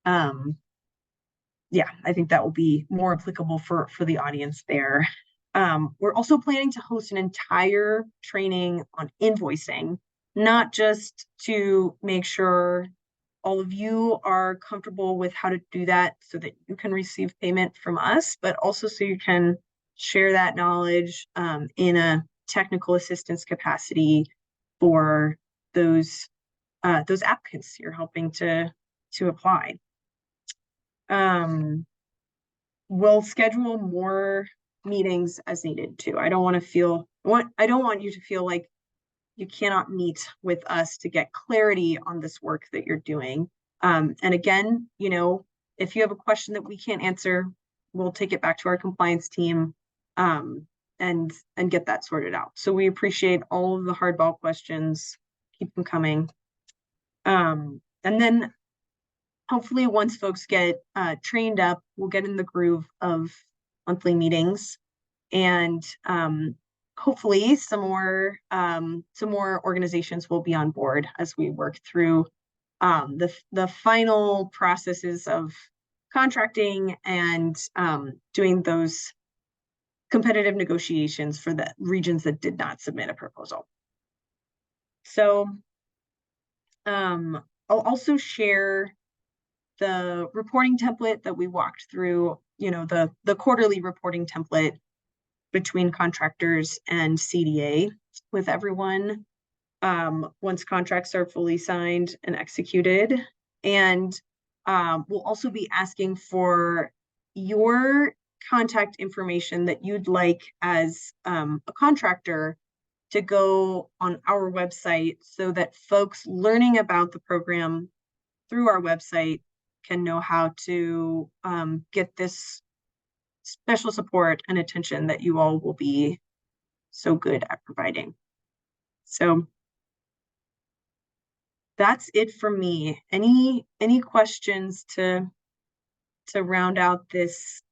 Yeah, I think that will be more applicable for the audience there. We're also planning to host an entire training on invoicing, not just to make sure all of you are comfortable with how to do that so that you can receive payment from us, but also so you can share that knowledge in a technical assistance capacity for those applicants you're helping to apply. We'll schedule more meetings as needed too. I don't want you to feel like you cannot meet with us to get clarity on this work that you're doing. And again, you know, if you have a question that we can't answer, we'll take it back to our compliance team. and get that sorted out. So we appreciate all of the hardball questions. Keep them coming. And then hopefully once folks get trained up, we'll get in the groove of monthly meetings, and hopefully some more organizations will be on board as we work through the final processes of contracting and doing those competitive negotiations for the regions that did not submit a proposal. So I'll also share the reporting template that we walked through, the quarterly reporting template between contractors and CDA with everyone once contracts are fully signed and executed. And we'll also be asking for your contact information that you'd like as a contractor to go on our website so that folks learning about the program through our website can know how to get this special support and attention that you all will be so good at providing. So that's it for me. Any questions to round out this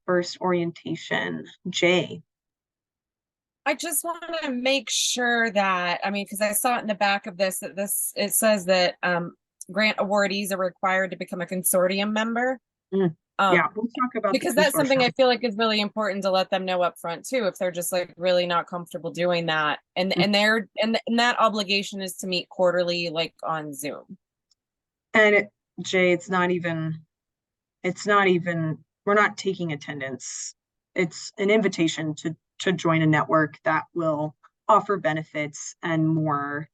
first orientation? Jay. I just want to make sure that, I mean, because I saw it in the back of this, that it says that grant awardees are required to become a consortium member. Yeah, we'll talk about because that's something I feel like is really important to let them know up front too, if they're just like really not comfortable doing that. And that obligation is to meet quarterly, like on Zoom. And Jay, it's not even, we're not taking attendance. It's an invitation to join a network that will offer benefits and more,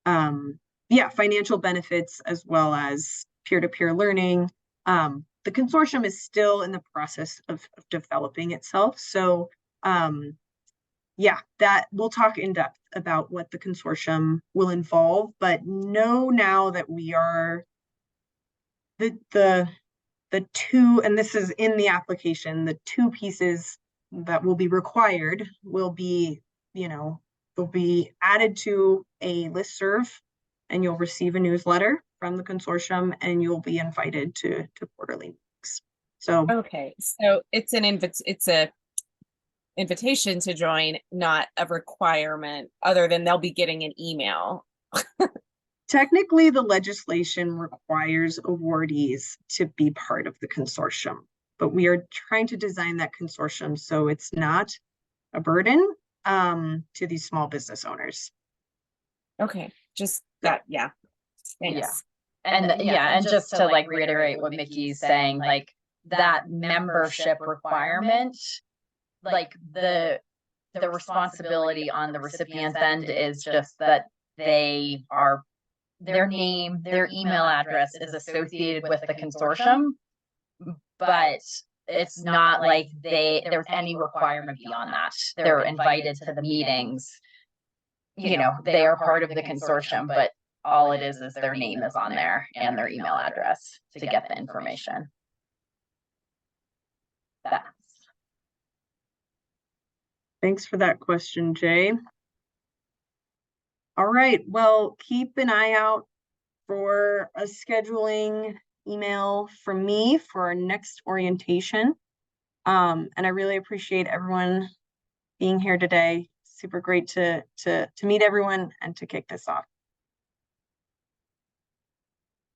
financial benefits as well as peer-to-peer learning. The consortium is still in the process of developing itself. So that we'll talk in depth about what the consortium will involve, but know now that we are the two, and this is in the application, the two pieces that will be required will be, they'll be added to a listserv, and you'll receive a newsletter from the consortium, and you'll be invited to quarterly meetings. So okay, so it's an invitation to join, not a requirement, other than they'll be getting an email. Technically, the legislation requires awardees to be part of the consortium, but we are trying to design that consortium so it's not a burden to these small business owners. Okay, just that, yeah. Thanks. Yeah. And just to like reiterate what Mickey's saying, like that membership requirement, like the responsibility on the recipient's end is just that their name, their email address is associated with the consortium, but it's not like there's any requirement beyond that. They're invited to the meetings, they are part of the consortium, but all it is their name is on there and their email address to get the information. Thanks for that question, Jay. All right, well, keep an eye out for a scheduling email from me for our next orientation. And I really appreciate everyone being here today. Super great to meet everyone and to kick this off.